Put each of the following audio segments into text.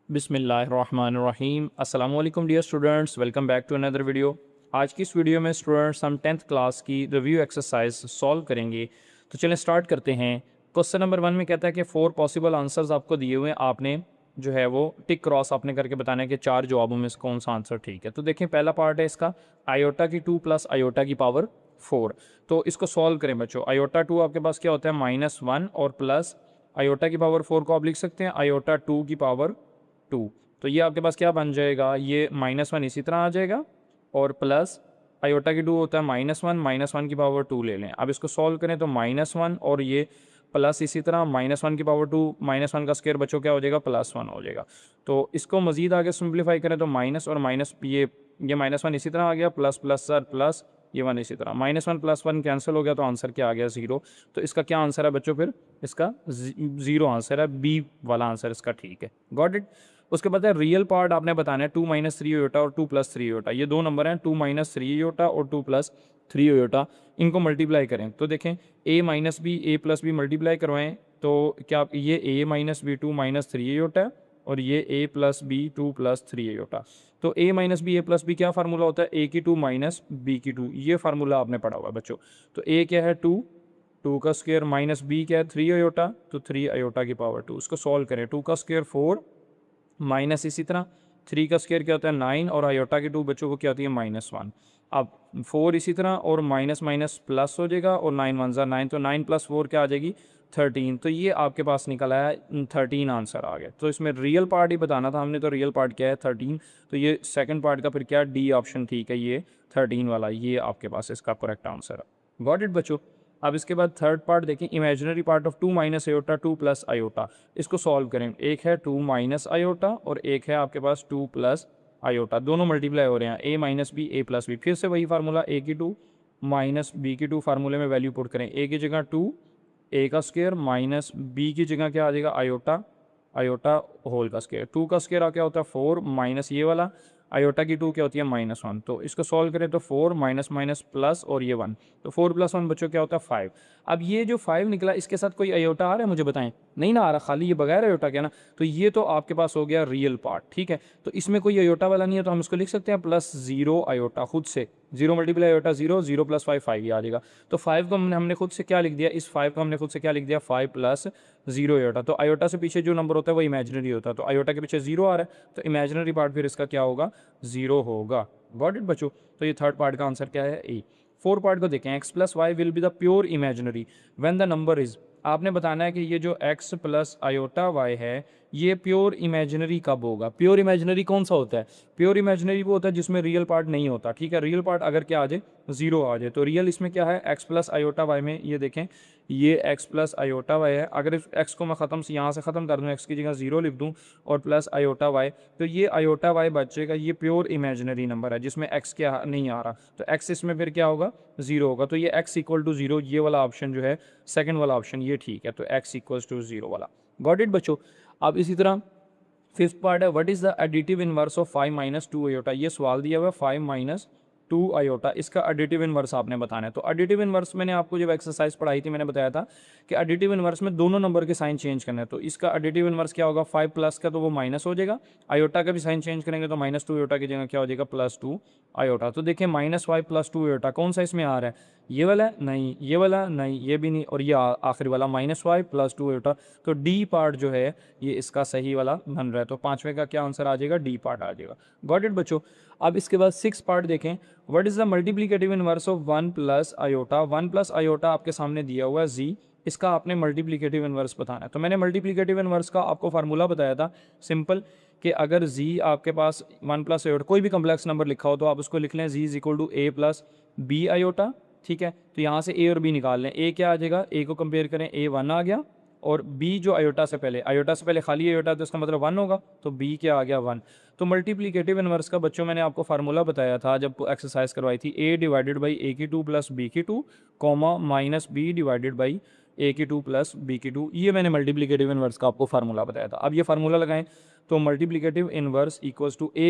बिस्मिल्लाहिर्रहमानिर्रहीम। अस्सलाम वालेकुम dear students, welcome back to another video. आज की इस वीडियो में स्टूडेंट्स हम 10th क्लास की रिव्यू एक्सरसाइज सॉल्व करेंगे। तो चलें स्टार्ट करते हैं। क्वेश्चन नंबर 1 में कहता है कि 4 पॉसिबल आंसर्स आपको दिए हुए हैं, आपने जो है वो टिक क्रॉस आपने करके बताना है कि 4 जवाबों में से कौन सा आंसर ठीक है। तो देखें, पहला पार्ट है इसका आयोटा की 2 प्लस आयोटा की पावर 4। तो इसको सॉल्व करें बच्चों। आयोटा 2 आपके पास क्या होता है -1 और प्लस आयोटा की पावर 4 को आप लिख सकते हैं आयोटा 2 की पावर 2। तो ये आपके पास क्या बन जाएगा, ये -1 इसी तरह आ जाएगा और प्लस आयोटा की 2 होता है -1 की पावर 2 ले लें। अब इसको सॉल्व करें तो -1 और ये प्लस इसी तरह -1 की पावर 2, -1 का स्क्वायर बच्चों क्या हो जाएगा +1 हो जाएगा। तो इसको मज़ीद आगे सिंप्लीफाई करें तो माइनस और माइनस ये -1 इसी तरह आ गया, प्लस प्लस सर प्लस ये 1 इसी तरह, -1 + 1 कैंसिल हो गया तो आंसर क्या आ गया 0। तो इसका क्या आंसर है बच्चों, फिर इसका 0 आंसर है, बी वाला आंसर इसका ठीक है। Got it. उसके बाद है रियल पार्ट आपने बताना है 2 - 3 आयोटा और 2 + 3 आयोटा। ये दो नंबर हैं 2 - 3 आयोटा और 2 + 3 आयोटा। इनको मल्टीप्लाई करें तो देखें a - b a + b multiply करवाएं तो क्या ये a - b 2 - 3 आयोटा है और ये a + b 2 + 3 आयोटा। तो a - b a + b क्या फार्मूला होता है, a की 2 - b की 2। ये फार्मूला आपने पढ़ा हुआ है बच्चों। तो a क्या है 2 का स्क्वायर माइनस b क्या है 3 आयोटा, तो 3 आयोटा की पावर 2। उसको सॉल्व करें, 2 का स्क्वायर 4 माइनस इसी तरह 3 का स्क्वायर क्या होता है 9 और आयोटा की 2 बच्चों को क्या होती है -1। अब 4 इसी तरह और माइनस माइनस प्लस हो जाएगा और 9 × 1 = 9, तो 9 + 4 क्या आ जाएगी 13। तो ये आपके पास निकल आया 13 आंसर आ गया। तो इसमें रियल पार्ट ही बताना था हमने, तो रियल पार्ट क्या है 13। तो ये सेकंड पार्ट का फिर क्या डी ऑप्शन ठीक है, ये 13 वाला ये आपके पास इसका करेक्ट आंसर है। गॉट इट बच्चों। अब इसके बाद थर्ड पार्ट देखें, imaginary part of 2 - iota 2 + iota. इसको सॉल्व करें, एक है 2 - आयोटा और एक है आपके पास 2 + आयोटा। दोनों मल्टीप्लाई हो रहे हैं, a - b a + b। फिर से वही फार्मूला, a की 2 b की 2 फार्मूले में वैल्यू पुट करें। a की जगह 2 a का स्क्वायर माइनस b की जगह क्या आ जाएगा आयोटा, आयोटा होल का स्क्वायर। 2 का स्क्वायर क्या होता है 4 माइनस ये वाला, आयोटा की 2 क्या होती है -1। तो इसको सॉल्व करें तो 4 माइनस माइनस प्लस और ये 1, तो 4 + 1 बच्चों क्या होता है 5। अब ये जो 5 निकला इसके साथ कोई आयोटा आ रहा है मुझे बताएं, नहीं ना आ रहा, खाली ये बगैर आयोटा क्या ना। तो ये तो आपके पास हो गया रियल पार्ट, ठीक है। तो इसमें कोई आयोटा वाला नहीं है तो हम इसको लिख सकते हैं +0 आयोटा खुद से। 0 × आयोटा 0, 0 + 5 5 ही आ जाएगा। तो 5 को हमने खुद से क्या लिख दिया, इस 5 को हमने खुद से क्या लिख दिया 5 + 0 आयोटा। तो आयोटा से पीछे जो नंबर होता है वो इमेजिनरी होता है, तो आयोटा के पीछे 0 आ रहा है तो इमेजिनरी पार्ट फिर इसका क्या होगा 0 होगा। गॉट इट बच्चों। तो ये थर्ड पार्ट का आंसर क्या है ए। फोर्थ पार्ट को देखें, x + y will be the pure imaginary when the number is. आपने बताना है कि ये जो x + आयोटा y है ये प्योर इमेजिनरी कब होगा। प्योर इमेजिनरी कौन सा होता है, प्योर इमेजिनरी वो होता है जिसमें रियल पार्ट नहीं होता, ठीक है। रियल पार्ट अगर क्या आ जाए 0 आ जाए, तो रियल इसमें क्या है x + आयोटा y में, ये देखें ये x + आयोटा y है। अगर इस x को मैं ख़त्म से यहाँ से ख़त्म कर दूँ, x की जगह 0 लिख दूँ और प्लस आयोटा y, तो ये आयोटा y बचेगा, ये प्योर इमेजिनरी नंबर है जिसमें x क्या नहीं आ रहा, तो x इसमें फिर क्या होगा 0 होगा। तो ये x = 0, ये वाला ऑप्शन जो है सेकंड वाला ऑप्शन ये ठीक है, तो x = 0 वाला। गॉट इट बच्चों। अब इसी तरह फिफ्थ पार्ट है, what is the additive inverse of 5 - 2 iota. ये सवाल दिया हुआ है 5 - 2 आयोटा, इसका एडिटिव इनवर्स आपने बताना है। तो एडिटिव इनवर्स मैंने आपको जब एक्सरसाइज पढ़ाई थी मैंने बताया था कि एडिटिव इनवर्स में दोनों नंबर के साइन चेंज करना है। तो इसका एडिटिव इनवर्स क्या होगा 5 प्लस का तो वो माइनस हो जाएगा, आयोटा का भी साइन चेंज करेंगे तो -2 आयोटा की जगह क्या हो जाएगा +2 आयोटा। तो देखिए -5 + 2 आयोटा कौन सा इसमें आ रहा है, ये वाला नहीं, ये वाला नहीं, ये भी नहीं, और ये आखिरी वाला -5 + 2 आयोटा। तो डी पार्ट जो है ये इसका सही वाला बन रहा है, तो पांचवें का क्या आंसर आ जाएगा डी पार्ट आ जाएगा। गॉट इट बच्चों। अब इसके बाद 6 पार्ट देखें, what is the multiplicative inverse of 1 + iota. 1 + iota आपके सामने दिया हुआ है जी, इसका आपने मल्टीप्लिकेटिव इनवर्स बताना है। तो मैंने मल्टीप्लिकेटिव इनवर्स का आपको फार्मूला बताया था सिंपल, कि अगर जी आपके पास 1 + आयोटा कोई भी कम्प्लेक्स नंबर लिखा हो तो आप उसको लिख लें जी = a + b आयोटा, ठीक है। तो यहाँ से a और b निकाल लें, a क्या आ जाएगा, a को कंपेयर करें a 1 आ गया और b जो आयोटा से पहले खाली आयोटा तो इसका मतलब 1 होगा, तो b क्या आ गया 1। तो मल्टीप्लिकेटिव इनवर्स का बच्चों मैंने आपको फार्मूला बताया था जब एक्सरसाइज करवाई थी, a/a की 2 + b की 2, -b/a की 2 + b की 2। ये मैंने मल्टीप्लिकेटिव इनवर्स का आपको फार्मूला बताया था। अब ये फार्मूला लगाएं तो मल्टीप्लिकेटिव इनवर्स = a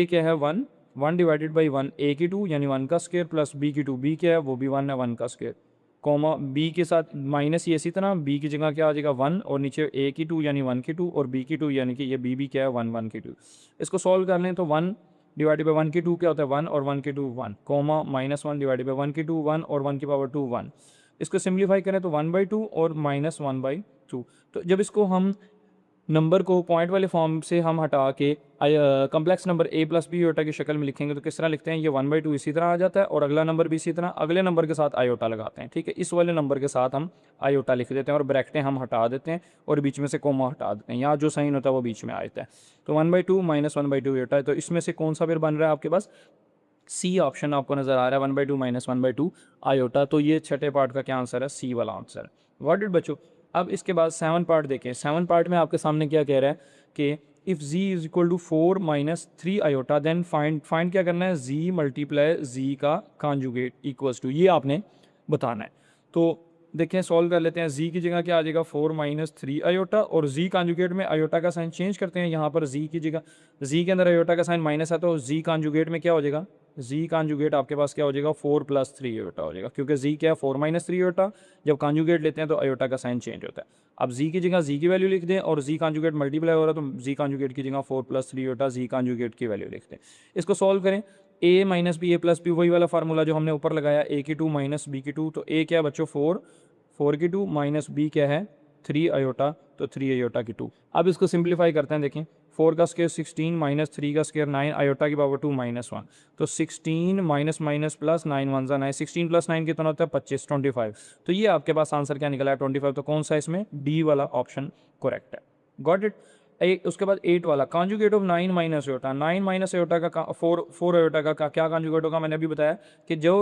क्या है 1, 1/1 a की 2 यानी 1 का स्क्वायर प्लस b की 2, b क्या है वो भी 1 है 1 का स्क्वायर। कॉमा बी के साथ माइनस, ये इसी तरह बी की जगह क्या आ जाएगा 1 और नीचे ए की 2 यानी 1 की 2 और बी की 2 यानी कि ये बी क्या है 1 1 की 2। इसको सॉल्व कर लें तो 1 डिवाइडेड बाई 1 की 2 क्या होता है 1 और 1 की 2 1, कॉमा -1 डिवाइडेड बाई 1 की 2 1 और 1 की पावर 2 1। इसको सिंप्लीफाई करें तो 1/2 और -1/2। तो जब इसको हम नंबर को पॉइंट वाले फॉर्म से हम हटा के complex number a plus B iota की शक्ल में लिखेंगे तो किस तरह लिखते हैं, ये 1/2 इसी तरह आ जाता है और अगला नंबर भी इसी तरह, अगले नंबर के साथ आयोटा लगाते हैं। ठीक है, इस वाले नंबर के साथ हम आयोटा लिख देते हैं और ब्रैकेटें हम हटा देते हैं और बीच में से कोमा हटा देते हैं, यहाँ जो साइन होता है वो बीच में आ जाता है। तो 1/2 -1/2 आयोटा है। तो इसमें से कौन सा फिर बन रहा है आपके पास, सी ऑप्शन आपको नजर आ रहा है 1/2 -1/2 आयोटा। तो ये छठे पार्ट का क्या आंसर है, सी वाला आंसर है। गॉट इट बच्चों। अब इसके बाद 7 पार्ट देखें। 7 पार्ट में आपके सामने क्या कह रहा है कि if z is equal to 4 - 3 iota then find क्या करना है, z मल्टीप्लाई z का कॉन्जुगेट इक्वल्स टू, ये आपने बताना है। तो देखें सॉल्व कर लेते हैं। z की जगह क्या आ जाएगा 4 - 3 आयोटा और z कॉन्जुगेट में आयोटा का साइन चेंज करते हैं। यहाँ पर z की जगह, z के अंदर आयोटा का साइन माइनस है तो z कॉन्जुगेट में क्या हो जाएगा, z कॉन्जुगेट आपके पास क्या हो जाएगा 4 + 3 आयोटा हो जाएगा, क्योंकि z क्या है 4 - 3 आयोटा। जब कॉन्जुगेट लेते हैं तो आयोटा का साइन चेंज होता है। अब z की जगह z की वैल्यू लिख दें और z कॉन्जुगेट मल्टीप्लाई हो रहा है तो z कॉन्जुगेट की जगह 4 + 3 आयोटा z कॉन्जुगेट की वैल्यू लिख दें। इसको सॉल्व करें, a - b a + b वही वाला फार्मूला जो हमने ऊपर लगाया, a की 2 - b की 2। तो a क्या है बच्चों 4 की 2 माइनस b क्या है 3 आयोटा, तो 3 आयोटा की 2। अब इसको सिंप्लीफाई करते हैं। देखें 4 का स्क्वायर 16 माइनस 3 का स्क्वायर 9 आयोटा की पावर 2 -1। तो 16 माइनस माइनस प्लस 9 1 9, 16 + 9 कितना होता है 25, 25। तो ये आपके पास आंसर क्या निकला है 25। तो कौन सा इसमें, डी वाला ऑप्शन करेक्ट है। Got it. उसके बाद 8 वाला conjugate of 9 minus iota, 9 minus iota का 4 आयोटा का क्या कॉन्जुगेट होगा, मैंने अभी बताया कि जो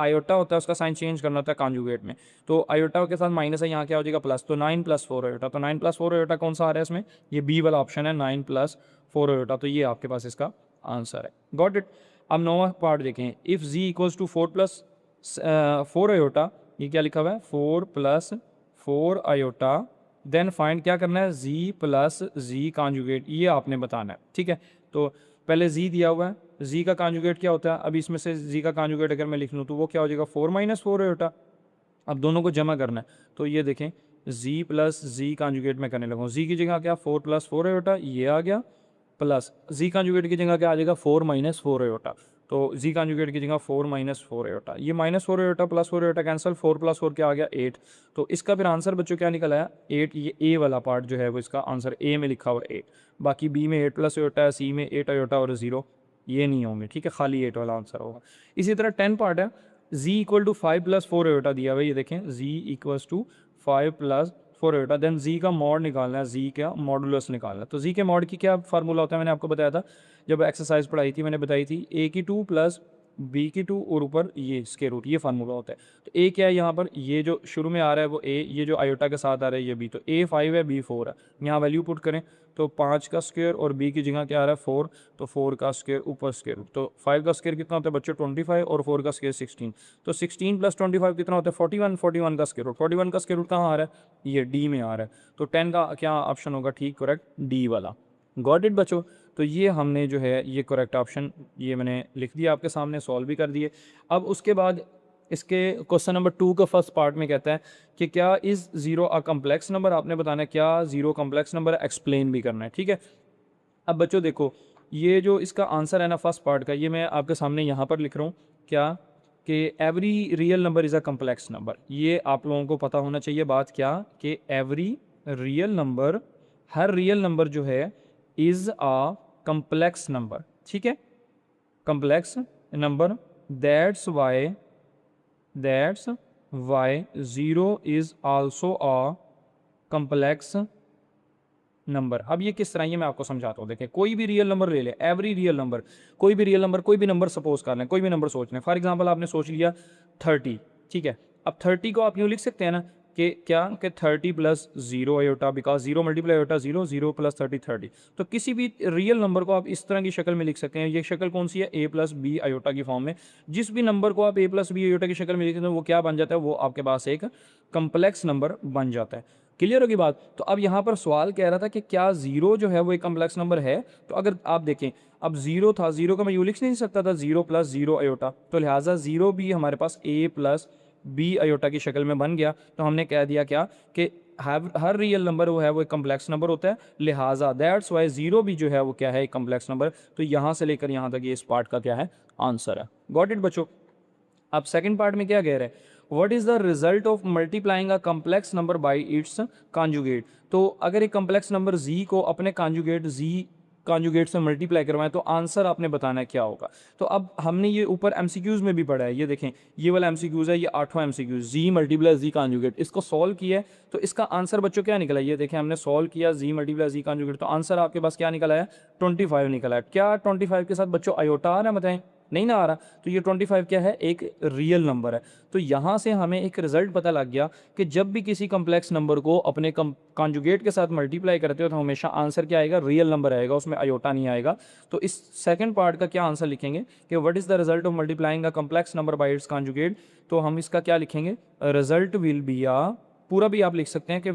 आयोटा होता है उसका साइन चेंज करना होता है कॉन्जुगेट में। तो आयोटा के साथ माइनस है, यहाँ क्या हो जाएगा प्लस, तो 9 + 4 आयोटा। तो 9 + 4 आयोटा कौन सा आ रहा है इसमें, ये बी वाला ऑप्शन है 9 + 4 आयोटा। तो ये आपके पास इसका आंसर है। Got it. अब 9वां पार्ट देखें, if z equals to 4 + 4 iota, ये क्या लिखा हुआ है 4 + 4 आयोटा, देन फाइंड क्या करना है z + z कॉन्जुगेट, ये आपने बताना है। ठीक है, तो पहले z दिया हुआ है, z का कॉन्जुगेट क्या होता है, अब इसमें से z का कॉन्जुगेट अगर मैं लिख लूँ तो वो क्या हो जाएगा 4 - 4 आयोटा। अब दोनों को जमा करना है तो ये देखें z + z कॉन्जुगेट में करने लगा, z की जगह क्या 4 + 4 आयोटा ये आ गया, प्लस z कॉन्जुगेट की जगह क्या आ जाएगा 4 - 4 आयोटा। तो z कॉन्जुगेट की जगह 4 - 4 आयोटा, ये -4 आयोटा + 4 आयोटा कैंसिल, 4 + 4 क्या आ गया 8। तो इसका फिर आंसर बच्चों क्या निकल आया 8। ये ए वाला पार्ट जो है वो इसका आंसर ए में लिखा हुआ 8। बाकी बी में 8 + आयोटा है, सी में 8 आयोटा और 0 ये नहीं होंगे। ठीक है, खाली 8 वाला आंसर होगा। इसी तरह 10 पार्ट है, z = 5 + 4 आयोटा दिया हुआ है, ये देखें z = 5 + 4 आयोटा, देन z का मॉड निकालना है, z का मॉडुलस निकालना है। तो z के मॉड की क्या फार्मूला होता है, मैंने आपको बताया था जब एक्सरसाइज पढ़ाई थी, मैंने बताई थी a की 2 + b की 2 और ऊपर ये स्क्वायर रूट, ये फार्मूला होता है। तो a क्या है यहाँ पर, ये जो शुरू में आ रहा है वो a, ये जो आयोटा के साथ आ रहा है ये b, तो a 5 है b 4 है। यहाँ वैल्यू पुट करें तो 5 का स्क्वायर और b की जगह क्या आ रहा है 4, तो 4 का स्क्वायर ऊपर स्क्वायर रूट, तो 5 का स्क्वायर कितना होता है बच्चों 25 और 4 का स्क्वायर 16। तो 16 + 25 कितना होता है 41, 41 का स्क्वायर रूट, 41 का स्क्वायर रूट कहाँ आ रहा है, ये डी में आ रहा है। तो 10 का क्या ऑप्शन होगा ठीक करेक्ट, डी वाला। गॉट इट बच्चों। तो ये हमने जो है ये करेक्ट ऑप्शन ये मैंने लिख दिया आपके सामने, सॉल्व भी कर दिए। अब उसके बाद इसके क्वेश्चन नंबर 2 का फर्स्ट पार्ट में कहता है कि क्या इज़ 0 अ कम्प्लेक्स नंबर, आपने बताना है क्या 0 कम्प्लेक्स नंबर है, एक्सप्लेन भी करना है। ठीक है, अब बच्चों देखो ये जो इसका आंसर है ना फर्स्ट पार्ट का, ये मैं आपके सामने यहाँ पर लिख रहा हूँ क्या कि every real number is a complex number. ये आप लोगों को पता होना चाहिए बात क्या, कि एवरी रियल नंबर, हर रियल नंबर जो है इज़ अ कम्प्लेक्स नंबर। ठीक है, complex number, that's why 0 is also a complex number. अब ये किस तरह, ये मैं आपको समझाता हूँ। देखिए कोई भी रियल नंबर ले ले, एवरी रियल नंबर, कोई भी रियल नंबर, कोई भी नंबर सपोज कर लें, कोई भी नंबर सोच लें। फॉर एग्जांपल आपने सोच लिया 30। ठीक है, अब 30 को आप यूँ लिख सकते हैं ना कि क्या कि 30 + 0 आयोटा, बिकॉज 0 × आयोटा 0, 0 + 30 30। तो किसी भी रियल नंबर को आप इस तरह की शक्ल में लिख सकते हैं। ये शक्ल कौन सी है, a + b आयोटा की फॉर्म में। जिस भी नंबर को आप a + b आयोटा की शक्ल में लिखते हैं वो क्या बन जाता है, वो आपके पास एक कम्प्लेक्स नंबर बन जाता है। क्लियर होगी बात। तो अब यहाँ पर सवाल कह रहा था कि क्या 0 जो है वो एक कम्प्लेक्स नंबर है। तो अगर आप देखें अब 0 था, 0 का मैं यूँ लिख नहीं सकता था 0 + 0 आयोटा, तो लिहाजा 0 भी हमारे पास a + बी आयोटा की शक्ल में बन गया, तो हमने कह दिया क्या कि हर रियल नंबर वो है वो एक कम्प्लेक्स नंबर होता है, लिहाजा दैट्स वाई जीरो भी जो है वो क्या है, एक कम्प्लेक्स नंबर। तो यहाँ से लेकर यहाँ तक ये इस पार्ट का क्या है, आंसर है। गॉट इट बच्चों। अब सेकंड पार्ट में क्या कह रहे हैं, what is the result of multiplying a complex number by its conjugate. तो अगर एक कम्प्लेक्स नंबर जी को अपने कॉन्जुगेट जी कॉन्जुगेट से मल्टीप्लाई करवाएं तो आंसर आपने बताना है क्या होगा। तो अब हमने ये ऊपर एमसीक्यूज में भी पढ़ा है, ये देखें ये वाला एमसीक्यूज है, ये 8वां एमसीक्यूज, जी मल्टीप्लाई जी कॉन्जुगेट, इसको सॉल्व किया है तो इसका आंसर बच्चों क्या निकला, ये देखें हमने सॉल्व किया जी मल्टीप्लाई जी कॉन्जुगेट, तो आंसर आपके पास क्या निकला है, 25 निकला है। क्या 25 के साथ बच्चों आयोटा आ रहा है, बताएं नहीं ना आ रहा, तो ये 25 क्या है, एक रियल नंबर है। तो यहाँ से हमें एक रिजल्ट पता लग गया कि जब भी किसी कम्प्लेक्स नंबर को अपने कॉन्जुगेट के साथ मल्टीप्लाई करते हो तो हमेशा आंसर क्या आएगा, रियल नंबर आएगा, उसमें आयोटा नहीं आएगा। तो इस सेकंड पार्ट का क्या आंसर लिखेंगे कि what is the result of multiplying a complex number by its conjugate. तो हम इसका क्या लिखेंगे, रिजल्ट विल बी आ, पूरा भी आप लिख सकते हैं कि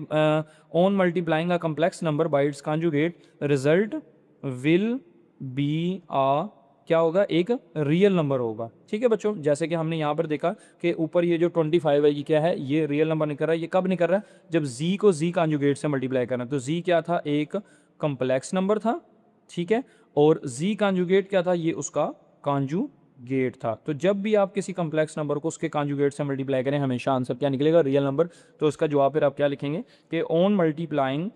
on multiplying a complex number by its conjugate result will be ah, क्या होगा, एक रियल नंबर होगा। ठीक है बच्चों, जैसे कि हमने यहाँ पर देखा कि ऊपर ये जो 25 है ये क्या है, ये रियल नंबर नहीं कर रहा है। ये कब नहीं कर रहा है, जब जी को जी कॉन्जुगेट से मल्टीप्लाई करना। तो जी क्या था, एक कम्प्लेक्स नंबर था, ठीक है, और जी कॉन्जुगेट क्या था, ये उसका कॉन्जुगेट था। तो जब भी आप किसी कम्प्लेक्स नंबर को उसके कॉन्जुगेट से मल्टीप्लाई करें हमेशा आंसर क्या निकलेगा, रियल नंबर। तो उसका जवाब फिर आप क्या लिखेंगे कि on multiplying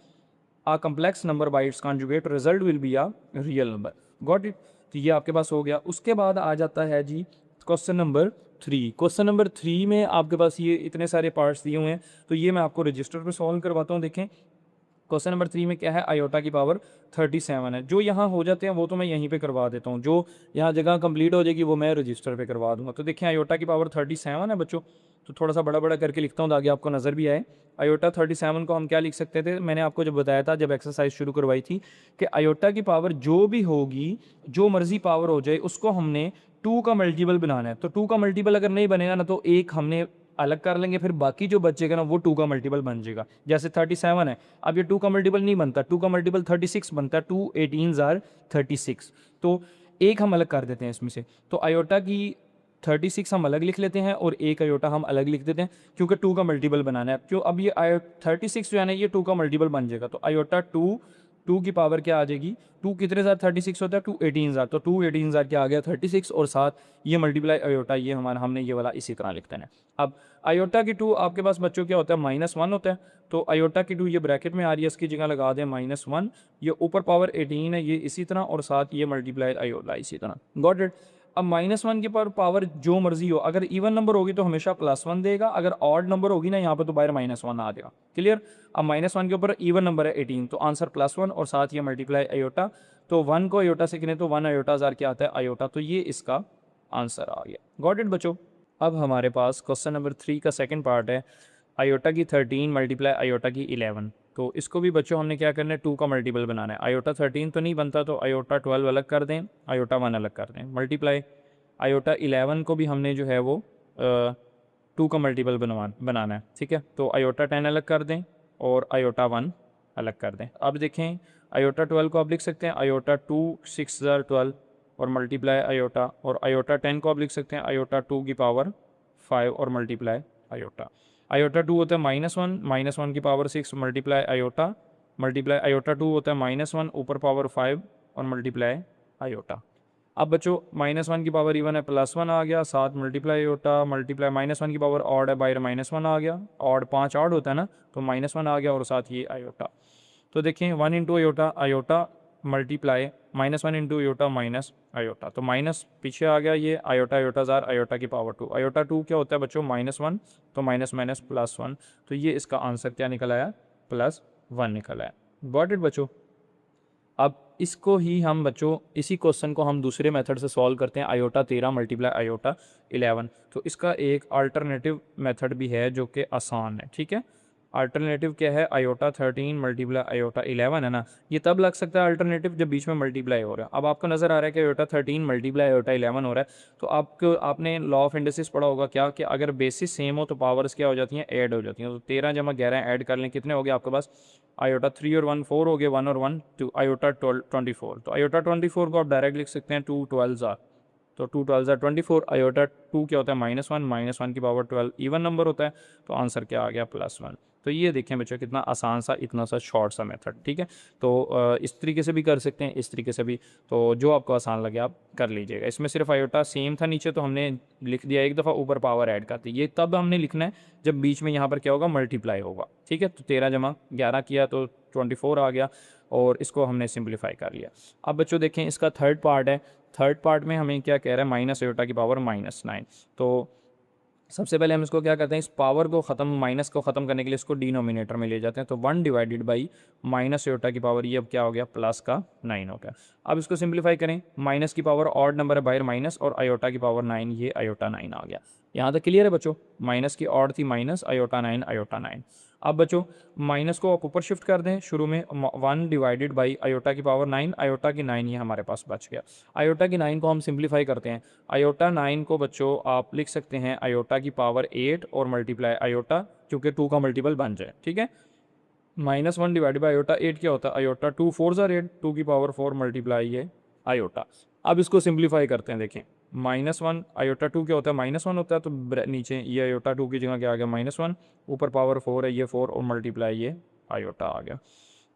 a complex number by its conjugate result will be a real number। Got it. तो ये आपके पास हो गया। उसके बाद आ जाता है जी क्वेश्चन नंबर 3। क्वेश्चन नंबर 3 में आपके पास ये इतने सारे पार्ट्स दिए हुए हैं, तो ये मैं आपको रजिस्टर पे सॉल्व करवाता हूँ। देखें क्वेश्चन नंबर 3 में क्या है, आयोटा की पावर 37 है। जो यहाँ हो जाते हैं वो तो मैं यहीं पे करवा देता हूँ, जो यहाँ जगह कंप्लीट हो जाएगी वो मैं रजिस्टर पे करवा दूंगा। तो देखें आयोटा की पावर 37 है बच्चों, तो थोड़ा सा बड़ा बड़ा करके लिखता हूँ ताकि आपको नज़र भी आए। आयोटा 37 को हम क्या लिख सकते थे, मैंने आपको जब बताया था जब एक्सरसाइज शुरू करवाई थी कि आयोटा की पावर जो भी होगी, जो मर्जी पावर हो जाए, उसको हमने 2 का मल्टीपल बनाना है। तो 2 का मल्टीपल अगर नहीं बनेगा ना तो एक हमने अलग कर लेंगे, फिर बाकी जो बचेगा ना वो 2 का मल्टीपल बन जाएगा। जैसे 37 है, अब ये 2 का मल्टीपल नहीं बनता, 2 का मल्टीपल 36 बनता है, 2 18s आर 36। तो एक हम अलग कर देते हैं इसमें से, तो आयोटा की 36 हम अलग लिख लेते हैं और एक आयोटा हम अलग लिख देते हैं, क्योंकि 2 का मल्टीपल बनाना है। क्यों, अब ये 36 जो है ना ये 2 का मल्टीपल बन जाएगा। तो आयोटा 2 की पावर क्या आ जाएगी, 2 कितने ज़ार 36 होता है, 2 18 तो 2 18 क्या आ गया 36, और साथ ये मल्टीप्लाई आयोटा, ये हमारा हमने ये वाला इसी तरह लिखते हैं। अब आयोटा की 2 आपके पास बच्चों क्या होता है, -1 होता है। तो आयोटा की 2 ये ब्रैकेट में आ रही है, इसकी जगह लगा दें -1, ये ऊपर पावर 18 है ये इसी तरह, और साथ ये मल्टीप्लाई आयोटा इसी तरह। Got it. अब -1 के पावर जो मर्जी हो, अगर इवन नंबर होगी तो हमेशा +1 देगा, अगर ऑड नंबर होगी ना यहाँ पे तो बाहर -1 आ जाएगा। क्लियर। अब -1 के ऊपर इवन नंबर है 18, तो आंसर +1 और साथ ये मल्टीप्लाई आयोटा। तो 1 को आयोटा से गिने तो 1 आयोटा ज़ार क्या आता है, आयोटा। तो ये इसका आंसर आ गया। गॉट इट बच्चों। अब हमारे पास क्वेश्चन नंबर 3 का सेकंड पार्ट है, आयोटा की 13 मल्टीप्लाई आयोटा की 11। तो इसको भी बच्चों हमने क्या करना है, 2 का मल्टीपल बनाना है। आयोटा 13 तो नहीं बनता, तो आयोटा 12 अलग कर दें, आयोटा 1 अलग कर दें, मल्टीप्लाई आयोटा 11 को भी हमने जो है वो 2 का मल्टीपल बनाना है। ठीक है, तो आयोटा 10 अलग कर दें और आयोटा 1 अलग कर दें। अब देखें आयोटा 12 को आप लिख सकते हैं आयोटा 2 6 12 और मल्टीप्लाई आयोटा, और आयोटा 10 को आप लिख सकते हैं आयोटा 2 की पावर 5 और मल्टीप्लाई आयोटा। आयोटा 2 होता है -1 की पावर 6 मल्टीप्लाई आयोटा 2 होता है -1 ऊपर पावर 5 और मल्टीप्लाई आयोटा। अब बच्चों -1 की पावर इवन है, +1 आ गया, साथ मल्टीप्लाई आयोटा, मल्टीप्लाई -1 की पावर ऑड है, बाहर -1 आ गया, ऑड 5 ऑड होता है ना, तो -1 आ गया और साथ ये आयोटा। तो देखें 1 into iota multiply -1 into iota minus iota, तो माइनस पीछे आ गया, ये आयोटा ज़ार आयोटा की पावर 2। आयोटा 2 क्या होता है बच्चों, -1, तो माइनस +1, तो ये इसका आंसर क्या निकल आया, +1 निकल आया। गॉट इट बच्चों। अब इसको ही हम बच्चों, इसी क्वेश्चन को हम दूसरे मेथड से सॉल्व करते हैं, आयोटा 13 मल्टीप्लाई आयोटा 11। तो इसका एक अल्टरनेटिव मेथड भी है जो कि आसान है। ठीक है, अल्टरनेटिव क्या है, आयोटा 13 मल्टीप्लाई आयोटा 11 है ना, ये तब लग सकता है अल्टरनेटिव जब बीच में मल्टीप्लाई हो रहा है। अब आपको नज़र आ रहा है कि आयोटा 13 मल्टीप्लाई आयोटा 11 हो रहा है, तो आपने लॉ ऑफ इंडसिस पढ़ा होगा क्या, कि अगर बेसिस सेम हो तो पावर्स क्या हो जाती हैं, ऐड हो जाती हैं। तो 13 जमा 11 ऐड कर लें, कितने हो गए आपके पास, आयोटा 3 और 1 4 हो गए, 1 और 1 2, आयोटा 24। तो आयोटा 24 को आप डायरेक्ट लिख सकते हैं 2 12 ज़ार तो 2 12 ज़ा 24, आयोटा 2 क्या होता है -1 की पावर 12 इवन नंबर होता है, तो आंसर क्या आ गया +1। तो ये देखें बच्चों कितना आसान सा, इतना सा शॉर्ट सा मेथड, ठीक है। तो इस तरीके से भी कर सकते हैं, इस तरीके से भी, तो जो आपको आसान लगे आप कर लीजिएगा। इसमें सिर्फ आयोटा सेम था नीचे, तो हमने लिख दिया एक दफ़ा, ऊपर पावर ऐड कर दी। ये तब हमने लिखना है जब बीच में यहाँ पर क्या होगा, मल्टीप्लाई होगा, ठीक है। तो 13 जमा 11 किया तो 24 आ गया, और इसको हमने सिंप्लीफाई कर लिया। अब बच्चों देखें इसका थर्ड पार्ट है, थर्ड पार्ट में हमें क्या कह रहा है, माइनस आयोटा की पावर -9। तो सबसे पहले हम इसको क्या करते हैं, इस पावर को ख़त्म, माइनस को ख़त्म करने के लिए इसको डिनोमिनेटर में ले जाते हैं। तो 1 डिवाइडेड बाई माइनस आयोटा की पावर, ये अब क्या हो गया, प्लस का 9 हो गया। अब इसको सिंप्लीफाई करें, माइनस की पावर ऑड नंबर है, बाहर माइनस, और आयोटा की पावर 9, ये आयोटा 9 आ गया। यहाँ तक क्लियर है बच्चों, माइनस की ऑड थी माइनस, आयोटा 9, आयोटा 9। अब बच्चों माइनस को आप ऊपर शिफ्ट कर दें, शुरू में 1 डिवाइडेड बाई आयोटा की पावर 9, आयोटा की 9 ये हमारे पास बच गया। आयोटा की 9 को हम सिंप्लीफाई करते हैं, आयोटा 9 को बच्चों आप लिख सकते हैं आयोटा की पावर 8 और मल्टीप्लाई आयोटा, क्योंकि 2 का मल्टीपल बन जाए, ठीक है। -1 डिवाइडेड बाई आयोटा 8 क्या होता है, आयोटा 2 4 ज़ार 8, 2 की पावर 4 मल्टीप्लाई ये आयोटा। अब इसको सिंप्लीफाई करते हैं, देखें -1 आयोटा 2 क्या होता है, -1 होता है, तो नीचे ये आयोटा 2 की जगह क्या आ गया, -1, ऊपर पावर 4 है, ये 4 और मल्टीप्लाई ये आयोटा आ गया।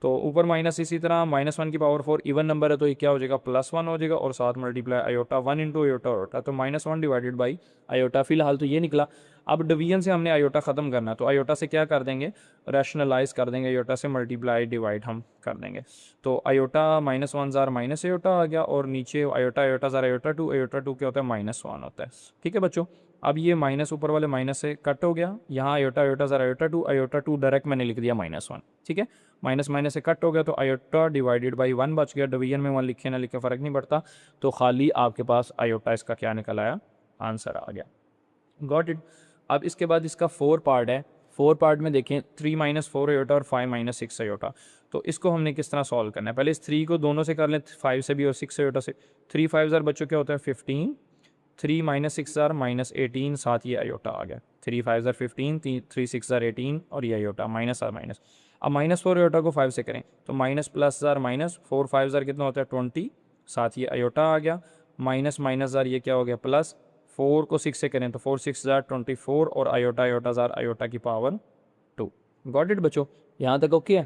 तो ऊपर माइनस, इसी तरह -1 की पावर 4 इवन नंबर है, तो ये क्या हो जाएगा, +1 हो जाएगा, और साथ मल्टीप्लाई आयोटा 1 इंटू आयोटा, तो -1 डिवाइडेड बाई आयोटा। फिलहाल तो ये निकला। अब डिवीजन से हमने आयोटा ख़त्म करना है, तो आयोटा से क्या कर देंगे, रैशनलाइज कर देंगे, आयोटा से मल्टीप्लाई डिवाइड हम कर देंगे। तो आयोटा -1 ज़ार माइनस आयोटा आ गया, और नीचे आयोटा आयोटा ज़ार आयोटा 2 क्या होता है, -1 होता है, ठीक है बच्चों। अब ये माइनस ऊपर वाले माइनस से कट हो गया, यहाँ आयोटा आयोटा ज़ार आयोटा 2 डायरेक्ट मैंने लिख दिया -1, ठीक है। माइनस माइनस से कट हो गया, तो आयोटा डिवाइडेड बाई 1 बच गया। डिवीजन में 1 लिखे ना लिखे फ़र्क नहीं पड़ता, तो खाली आपके पास आयोटा इसका क्या निकल आया, आंसर आ गया। Got it. अब इसके बाद इसका 4 पार्ट है, 4 पार्ट में देखें 3 - 4 आयोटा और 5 - 6 आयोटा। तो इसको हमने किस तरह सॉल्व करना है, पहले इस 3 को दोनों से कर लें, 5 से भी और 6 आयोटा से। 3 5 ज़ार बच्चों क्या होता है, 15, 3 - 6 ज़ार -18, साथ ये आयोटा आ गया। 3 5 ज़ार 15, 3 6 ज़ार 18, और ये आयोटा माइनस और माइनस। अब -4 आयोटा को 5 से करें, तो माइनस प्लस ज़ार माइनस, 4 5 ज़ार कितना होता है, 20, साथ ये आयोटा आ गया। माइनस माइनस ज़ार ये क्या हो गया, प्लस। 4 को 6 से करें, तो 4 6 ज़ार 24, और आयोटा आयोटा ज़ार आयोटा की पावर 2। गॉट इट बच्चों, यहाँ तक ओके है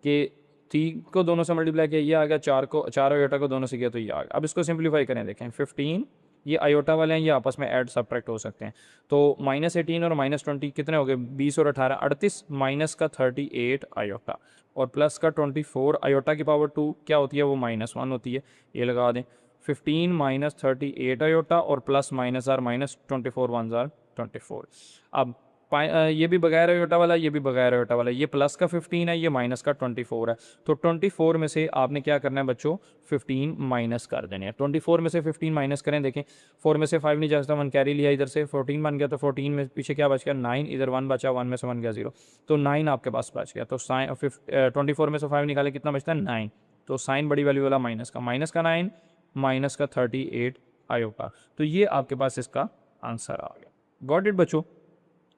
कि 3 को दोनों से मल्टीप्लाई किया, ये आ गया, 4 आयोटा को दोनों से किया, तो ये आ गया। अब इसको सिंप्लीफाई करें, देखें 15, ये आयोटा वाले हैं, ये आपस में ऐड सब्ट्रैक्ट हो सकते हैं। तो -18 और -20 कितने हो गए, 20 और 18 38, माइनस का 38 आयोटा, और प्लस का 24, आयोटा की पावर 2 क्या होती है, वो -1 होती है, ये लगा दें। 15 - 38 आयोटा, और प्लस माइनस ज़ार माइनस 24 1 ज़ार 24। अब ये भी बगैर आयोटा वाला, ये भी बगैर आयोटा वाला, ये प्लस का 15 है, ये माइनस का 24 है। तो 24 में से आपने क्या करना है बच्चों, 15 माइनस कर देने हैं। 24 में से 15 माइनस करें, देखें 4 में से 5 नहीं जा सकता, 1 कैरी लिया, इधर से 14 बन गया, तो 14 में पीछे क्या बच गया, 9, इधर 1 बचा, 1 में से 1 गया 0, तो 9 आपके पास बच गया। तो 24 में से 5 निकाले, कितना बचता है, 9। तो साइन बड़ी वैल्यू वाला माइनस का 9, माइनस का 38 आयोटा। तो ये आपके पास इसका आंसर आ गया। गॉट इट बच्चों।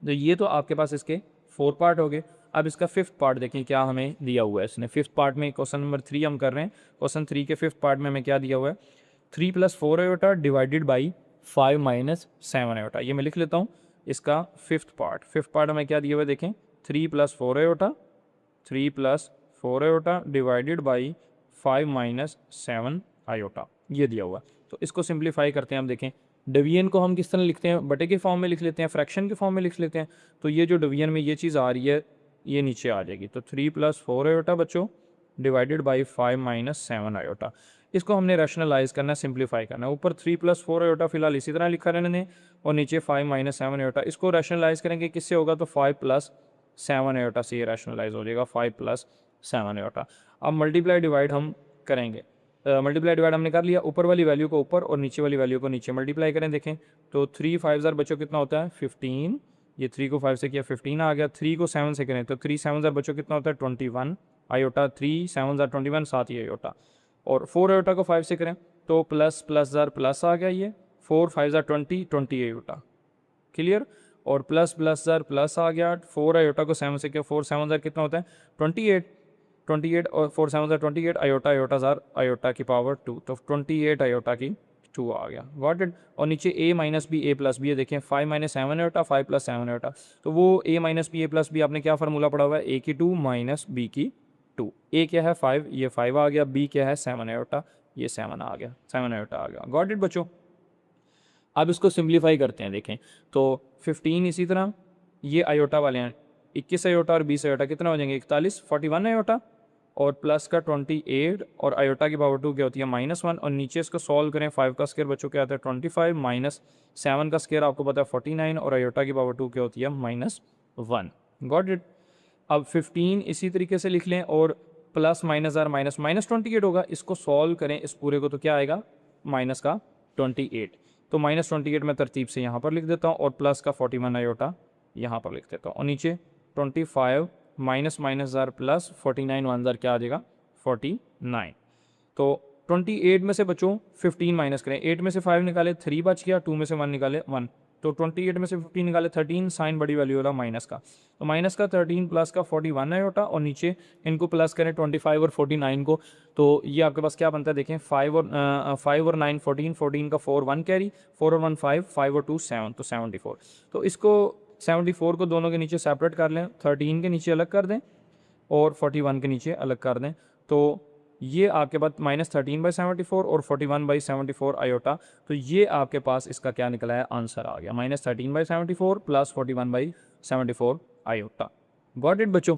तो ये तो आपके पास इसके 4 पार्ट हो गए। अब इसका 5th पार्ट देखें क्या हमें दिया हुआ है इसने। 5th पार्ट में क्वेश्चन नंबर 3 हम कर रहे हैं। क्वेश्चन 3 के 5th पार्ट में हमें क्या दिया हुआ है, 3 + 4 आयोटा डिवाइडेड बाई 5 - 7 आयोटा। ये मैं लिख लेता हूँ इसका 5th पार्ट। 5th पार्ट हमें क्या दिया हुआ है, देखें 3 + 4 iota, 3 + 4 iota divided by 5 - 7 iota, ये दिया हुआ। तो इसको सिंप्लीफाई करते हैं हम। देखें डिवीजन को हम किस तरह लिखते हैं, बटे के फॉर्म में लिख लेते हैं, फ्रैक्शन के फॉर्म में लिख लेते हैं। तो ये जो डिवीजन में ये चीज़ आ रही है, ये नीचे आ जाएगी। तो 3 + 4 आयोटा बच्चों डिवाइडेड बाई 5 - 7 आयोटा। इसको हमने रैशनलाइज करना है, सिंप्लीफाई करना है। ऊपर 3 + 4 आयोटा फिलहाल इसी तरह लिखा रहने दें, और नीचे 5 - 7 आयोटा। इसको रैशनलाइज करेंगे, किससे होगा, तो 5 + 7 आयोटा से ये रैशनलाइज हो जाएगा, 5 + 7 आयोटा। अब मल्टीप्लाई डिवाइड हम करेंगे, मल्टीप्लाई डिवाइड हमने कर लिया, ऊपर वाली वैल्यू को ऊपर और नीचे वाली वैल्यू को नीचे मल्टीप्लाई करें। देखें तो 3 5 ज़ार बच्चों कितना होता है, 15, ये 3 को 5 से किया 15 आ गया। 3 को 7 से करें, तो 3 7 ज़ार बच्चों कितना होता है, 21 आयोटा। 3 7 ज़ार 21, साथ ही आयोटा। और 4 आयोटा को 5 से करें, तो प्लस प्लस ज़ार प्लस आ गया, ये 4 5 ज़ार 20, 20 आयोटा, क्लियर। और प्लस प्लस ज़ार प्लस आ गया, 4 आयोटा को 7 से किया, 4 7 ज़ार कितना होता है, 28, 28 और 4 7 ज़ार 28 आयोटा, आयोटा ज़ार आयोटा की पावर 2, तो 28 आयोटा की 2 आ गया, गॉट इट। और नीचे a minus B A plus B है, देखें 5 माइनस 7 आयोटा 5 प्लस 7 आयोटा, तो वो a minus B A plus B आपने क्या फार्मूला पढ़ा हुआ है, a की 2 माइनस b की 2। a क्या है 5, ये 5 आ गया, b क्या है 7 आयोटा, ये 7 आ गया, 7 आयोटा आ गया, गॉट इट बच्चों। अब इसको सिंप्लीफाई करते हैं, देखें तो 15 इसी तरह, ये आयोटा वाले हैं 21 आयोटा और 20 आयोटा कितना हो जाएंगे 41, 41 आयोटा और प्लस का 28 और आयोटा की पावर 2 क्या होती है -1 और नीचे इसको सॉल्व करें 5 का स्क्वायर बच्चों क्या आता है 25 माइनस 7 का स्क्वायर आपको पता है 49 और आयोटा की पावर 2 क्या होती है -1, गॉट इट। अब 15 इसी तरीके से लिख लें और प्लस माइनस आर माइनस -28 होगा, इसको सॉल्व करें इस पूरे को तो क्या आएगा माइनस का 28, तो -28 मैं तरतीब से यहाँ पर लिख देता हूँ और प्लस का 41 आयोटा यहाँ पर लिख देता हूँ और नीचे 25 माइनस माइनस ज़ार प्लस 49 वन ज़ार क्या आ जाएगा 49। तो 28 में से बच्चों 15 माइनस करें, 8 में से 5 निकाले 3 बच गया, 2 में से 1 निकाले 1, तो 28 में से 15 निकाले 13, साइन बड़ी वैल्यू वाला माइनस का, तो माइनस का 13 प्लस का 41 है होता और नीचे इनको प्लस करें 25 और 49 को, तो ये आपके पास क्या बनता है देखें 5 और 9 14, 14 का 4 1 कैरी, 4 और 1 5, 5 और 2 7, तो 74। तो इसको 74 को दोनों के नीचे सेपरेट कर लें, 13 के नीचे अलग कर दें और 41 के नीचे अलग कर दें, तो ये आपके पास -13/74 और 41/74 आयोटा, तो ये आपके पास इसका क्या निकला है आंसर आ गया -13/74 प्लस 41/74 आयोटा, गॉट इट बच्चों।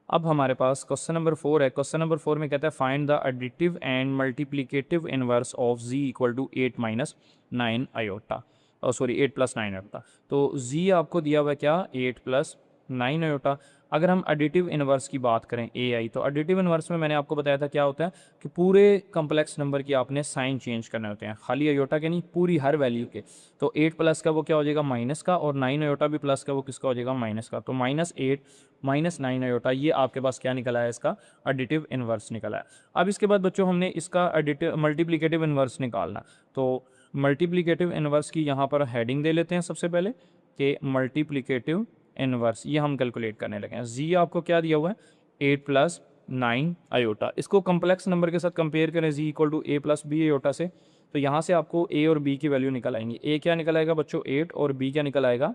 अब हमारे पास क्वेश्चन नंबर 4 है। क्वेश्चन नंबर 4 में कहता है find the additive and multiplicative inverse of z equal to 8 minus 9 iota, sorry 8 plus 9 iota. तो z आपको दिया हुआ है क्या 8 प्लस 9 आयोटा। अगर हम एडिटिव इनवर्स की बात करें ai, तो एडिटिव इनवर्स में मैंने आपको बताया था क्या होता है कि पूरे कम्प्लेक्स नंबर की आपने साइन चेंज करने होते हैं, खाली आयोटा के नहीं, पूरी हर वैल्यू के। तो 8 प्लस का वो क्या हो जाएगा माइनस का और 9 आयोटा भी प्लस का वो किसका हो जाएगा माइनस का, तो -8 -9 आयोटा ये आपके पास क्या निकला है इसका एडिटिव इनवर्स निकला है। अब इसके बाद बच्चों हमने इसका एडिटिव मल्टीप्लिकेटिव इनवर्स निकालना, तो मल्टीप्लिकेटिव इनवर्स की यहाँ पर हेडिंग दे लेते हैं सबसे पहले कि मल्टीप्लिकेटिव इनवर्स, ये हम कैलकुलेट करने लगे हैं। जी आपको क्या दिया हुआ है 8 प्लस 9 आयोटा, इसको कम्प्लेक्स नंबर के साथ कंपेयर करें z equal to a plus B iota से, तो यहाँ से आपको a और b की वैल्यू निकल आएंगी। a क्या निकल आएगा बच्चों 8 और b क्या निकल आएगा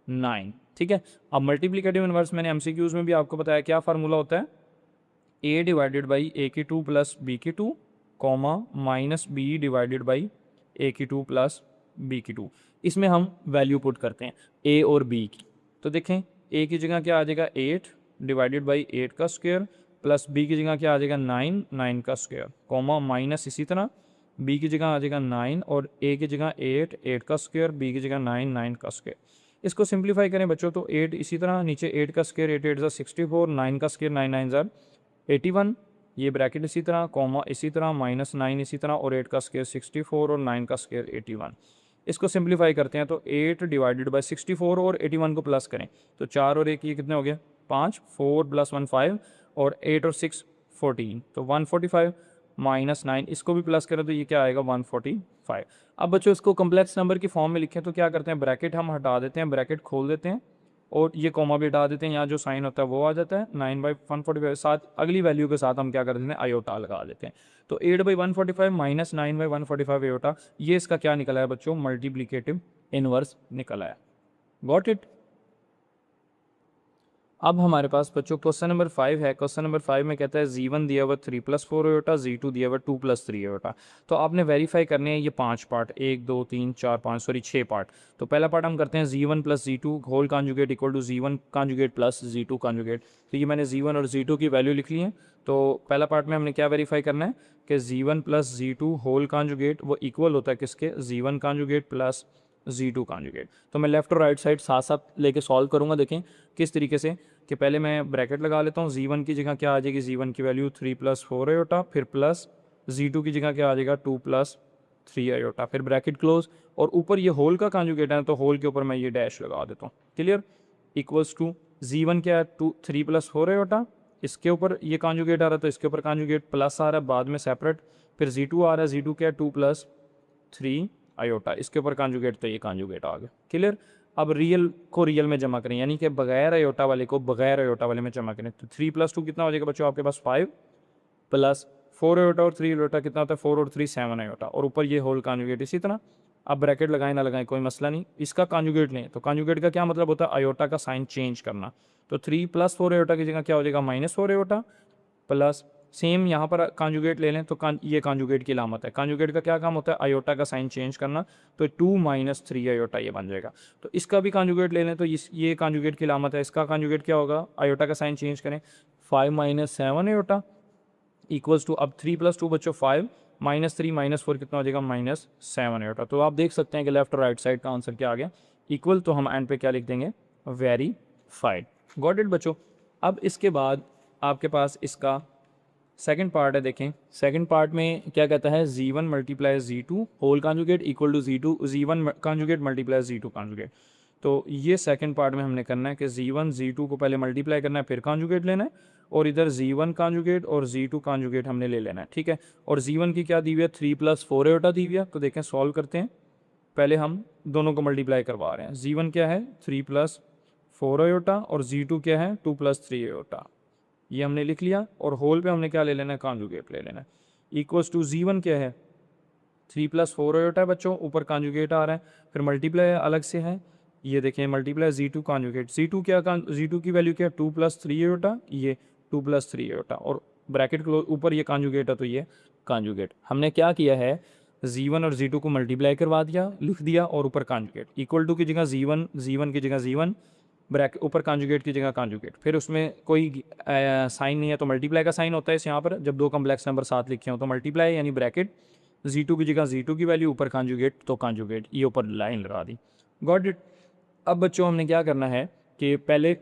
9, ठीक है। अब मल्टीप्लिकेटिव इनवर्स मैंने एमसीक्यूज में भी आपको बताया क्या फार्मूला होता है a डिवाइडेड बाई a की 2 प्लस b की 2 comma minus b divided by a की 2 प्लस b की 2, इसमें हम वैल्यू पुट करते हैं a और b की। तो देखें a की जगह क्या आ जाएगा 8 डिवाइडेड बाई 8 का स्क्वायर प्लस b की जगह क्या आ जाएगा 9 9 का स्क्वायर कॉमा माइनस इसी तरह b की जगह आ जाएगा 9 और a की जगह 8 8 का स्क्वायर b की जगह 9 9 का स्क्वायर। इसको सिंप्लीफाई करें बच्चों तो 8 इसी तरह नीचे 8 का स्क्वायर 8 8 ज़ा 64, 9 का स्क्वायर 9 9 ज़ा 81, ये ब्रैकेट इसी तरह कॉमा इसी तरह -9 इसी तरह और 8 का स्क्वायर 64 और 9 का स्क्वायर 81। इसको सिंप्लीफाई करते हैं तो 8 डिवाइडेड बाई 64 और 81 को प्लस करें तो 4 और 1 ये कितने हो गए 5, 4 प्लस 1 5 और 8 और 6 14, तो 145 -9 इसको भी प्लस करें तो ये क्या आएगा 145। अब बच्चों इसको कम्प्लेक्स नंबर की फॉर्म में लिखें तो क्या करते हैं ब्रैकेट हम हटा देते हैं, ब्रैकेट खोल देते हैं और ये कॉमा भी हटा देते हैं, यहाँ जो साइन होता है वो आ जाता है 9/145 साथ अगली वैल्यू के साथ हम क्या कर देते हैं आयोटा लगा देते हैं, तो 8/145 माइनस 9/145 आयोटा, ये इसका क्या निकला है बच्चों मल्टीप्लिकेटिव इनवर्स निकला है, गॉट इट। अब हमारे पास बच्चों क्वेश्चन नंबर 5 है। क्वेश्चन नंबर 5 में कहता है z1 दिया हुआ 3 + 4 आयोटा, z2 दिया हुआ 2 + 3 आयोटा। तो आपने वेरीफाई करने हैं ये 5 पार्ट 1 2 3 4 5 सॉरी 6 पार्ट। तो पहला पार्ट हम करते हैं z1 + z2 whole conjugate equal to z1 conjugate plus z2 conjugate. तो ये मैंने z1 और z2 की वैल्यू लिख ली है। तो पहला पार्ट में हमने क्या वेरीफाई करना है कि z1 + z2 होल कॉन्जुगेट वो इक्वल होता है किसके z1 conjugate plus z2 conjugate. तो मैं लेफ्ट और राइट साइड साथ साथ लेके सॉल्व करूंगा, देखें किस तरीके से कि पहले मैं ब्रैकेट लगा लेता हूँ, z1 की जगह क्या आ जाएगी z1 की वैल्यू 3 + 4 आयोटा, फिर प्लस z2 की जगह क्या आ जाएगा 2 + 3 आयोटा, फिर ब्रैकेट क्लोज और ऊपर ये होल का कॉन्जुगेट है तो होल के ऊपर मैं ये डैश लगा देता हूँ, क्लियर, इक्वल्स टू z1 क्या है 3 + 4 आयोटा, इसके ऊपर ये कॉन्जुगेट आ रहा है तो इसके ऊपर कॉन्जुगेट प्लस आ रहा है बाद में सेपरेट, फिर z2 आ रहा है, z2 क्या है 2 + 3 आयोटा, इसके ऊपर कॉन्जुगेट तो ये कॉन्जुगेट आ गया, क्लियर। अब रियल को रियल में जमा करें यानी कि बगैर आयोटा वाले को बगैर आयोटा वाले में जमा करें तो 3 + 2 कितना हो जाएगा बच्चों आपके पास 5 + 4 आयोटा और 3 आयोटा कितना होता है, 4 और 3 7 आयोटा, और ऊपर ये होल कॉन्जुगेट इसी तरह। अब ब्रैकेट लगाएं ना लगाएं कोई मसला नहीं, इसका कॉन्जुगेट लें। तो कॉन्जुगेट का क्या मतलब होता है, आयोटा का साइन चेंज करना। तो 3 + 4 आयोटा की जगह क्या हो जाएगा, -4 आयोटा, प्लस सेम यहाँ पर कॉन्जुगेट ले लें तो ये कॉन्जुगेट की अलामत है। कॉन्जुगेट का क्या काम होता है, आयोटा का साइन चेंज करना। तो 2 - 3 आयोटा ये बन जाएगा। तो इसका भी कॉन्जुगेट ले लें तो ये कॉन्जुगेट की अलामत है। इसका कॉन्जुगेट क्या होगा, आयोटा का साइन चेंज करें, 5 - 7 आयोटा इक्वल्स टू, अब 3 + 2 बच्चों 5, -3 - 4 कितना हो जाएगा, -7 आयोटा। तो आप देख सकते हैं कि लेफ्ट और राइट साइड का आंसर क्या आ गया, इक्वल। तो हम एंड पे क्या लिख देंगे, वेरीफाइड। गॉट इट बच्चों। अब इसके बाद आपके पास इसका सेकंड पार्ट है। देखें सेकंड पार्ट में क्या कहता है, z1 × z2 whole conjugate equal to z1 conjugate × z2 conjugate. तो ये सेकंड पार्ट में हमने करना है कि z1 z2 को पहले मल्टीप्लाई करना है, फिर कॉन्जुगेट लेना है, और इधर z1 कॉन्जुगेट और z2 कॉन्जुगेट हमने ले लेना है, ठीक है। और z1 की क्या दी हुई है, 3 + 4 आयोटा दी हुई है। तो देखें सॉल्व करते हैं, पहले हम दोनों को मल्टीप्लाई करवा रहे हैं। z1 क्या है, 3 + 4 आयोटा, और z2 क्या है, 2 + 3 आयोटा। ये हमने लिख लिया, और होल पे हमने क्या ले लेना है, कॉन्जुगेट ले लेना है। इक्वल्स टू z1 क्या है, 3 + 4 आयोटा है बच्चों, ऊपर कॉन्जुगेट आ रहा है, फिर मल्टीप्लाई अलग से है, ये देखें मल्टीप्लाई z2 कॉन्जुगेट। z2 क्या, z2 की वैल्यू क्या है, 2 + 3 आयोटा, ये 2 + 3 आयोटा, और ब्रैकेट के ऊपर ये कॉन्जुगेट है, तो ये कॉन्जुगेट। हमने क्या किया है, z1 और z2 को मल्टीप्लाई करवा दिया, लिख दिया, और ऊपर कॉन्जुगेट। इक्वल टू की जगह z1 की जगह z1, ब्रैकेट ऊपर कॉन्जुगेट की जगह कॉन्जुगेट। फिर उसमें कोई साइन नहीं है तो मल्टीप्लाई का साइन होता है इस यहाँ पर, जब दो कम्प्लेक्स नंबर साथ लिखे हों तो मल्टीप्लाई यानी ब्रैकेट, z2 की जगह z2 की वैल्यू, ऊपर कॉन्जुगेट तो कॉन्जुगेट, ये ऊपर लाइन लगा दी। Got it. अब बच्चों हमने क्या करना है कि पहले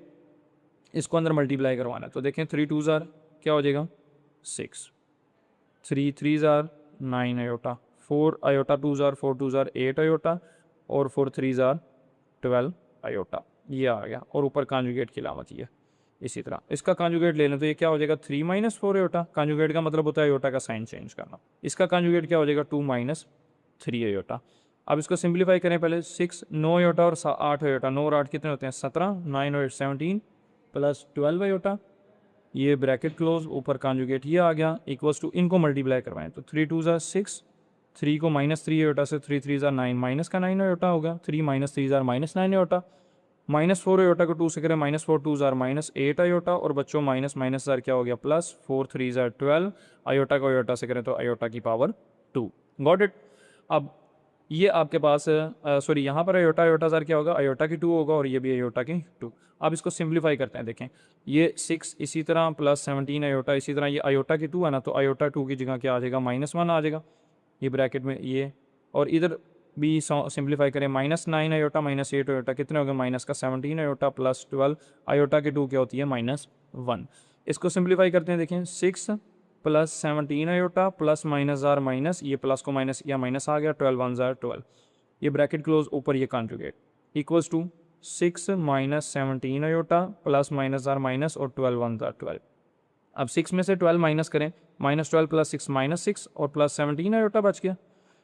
इसको अंदर मल्टीप्लाई करवाना है। तो देखें 3 2 ज़ार क्या हो जाएगा, 6, 3 3 ज़ार 9 आयोटा, 4 आयोटा, 2 ज़ार 4 2 ज़ार 8 आयोटा, और 4 3 ज़ार 12 आयोटा, ये आ गया। और ऊपर कॉन्जुगेट की अलामत ये इसी तरह। इसका कॉन्जुगेट ले लें तो ये क्या हो जाएगा, 3 - 4 आयोटा। कॉन्जुगेट का मतलब होता है आयोटा का साइन चेंज करना। इसका कॉन्जुगेट क्या हो जाएगा, 2 - 3 आयोटा। अब इसको सिंप्लीफाई करें पहले, 6 9 आयोटा और 8 आयोटा, 9 और 8 कितने होते हैं, 17, 9 और 8 17 प्लस 12 आयोटा, ये ब्रैकेट क्लोज, ऊपर कॉन्जुगेट ये आ गया, इक्वल्स टू, इनको मल्टीप्लाई करवाएं तो 3 2 ज़ार 6, 3 को -3 आयोटा से 3 3 ज़ार 9, माइनस का 9 आयोटा होगा, 3 - 3 ज़ार -9 आयोटा, -4 आयोटा को 2 से करें, -4 2 ज़ार -8 आयोटा, और बच्चों माइनस माइनस ज़ार क्या हो गया, प्लस 4 3 ज़ार 12 आयोटा को आयोटा से करें तो आयोटा की पावर 2। Got it. अब ये आपके पास सॉरी यहाँ पर आयोटा आयोटा ज़ार क्या होगा, आयोटा की 2 होगा, और ये भी आयोटा की 2। अब इसको सिंप्लीफाई करते हैं। देखें ये 6 इसी तरह प्लस 17 आयोटा इसी तरह, ये आयोटा की 2 है ना, तो आयोटा 2 की जगह क्या आ जाएगा, -1 आ जाएगा, ये ब्रैकेट में ये, और इधर भी सिंप्लीफाई करें, -9 आयोटा -8 आयोटा कितने हो गए, माइनस का 17 आयोटा प्लस 12 आयोटा की 2 क्या होती है, -1। इसको सिंप्लीफाई करते हैं। देखें 6 + 17 आयोटा प्लस माइनस ज़ार माइनस, ये प्लस को माइनस किया, माइनस आ गया, 12 1 ज़ार 12, ये ब्रैकेट क्लोज, ऊपर ये conjugate, equals to 6 - 17 iota plus minus ज़ार माइनस, और 12 1 ज़ार 12। अब 6 में से 12 माइनस करें, -12 + 6 -6, और प्लस 17 आयोटा बच गया,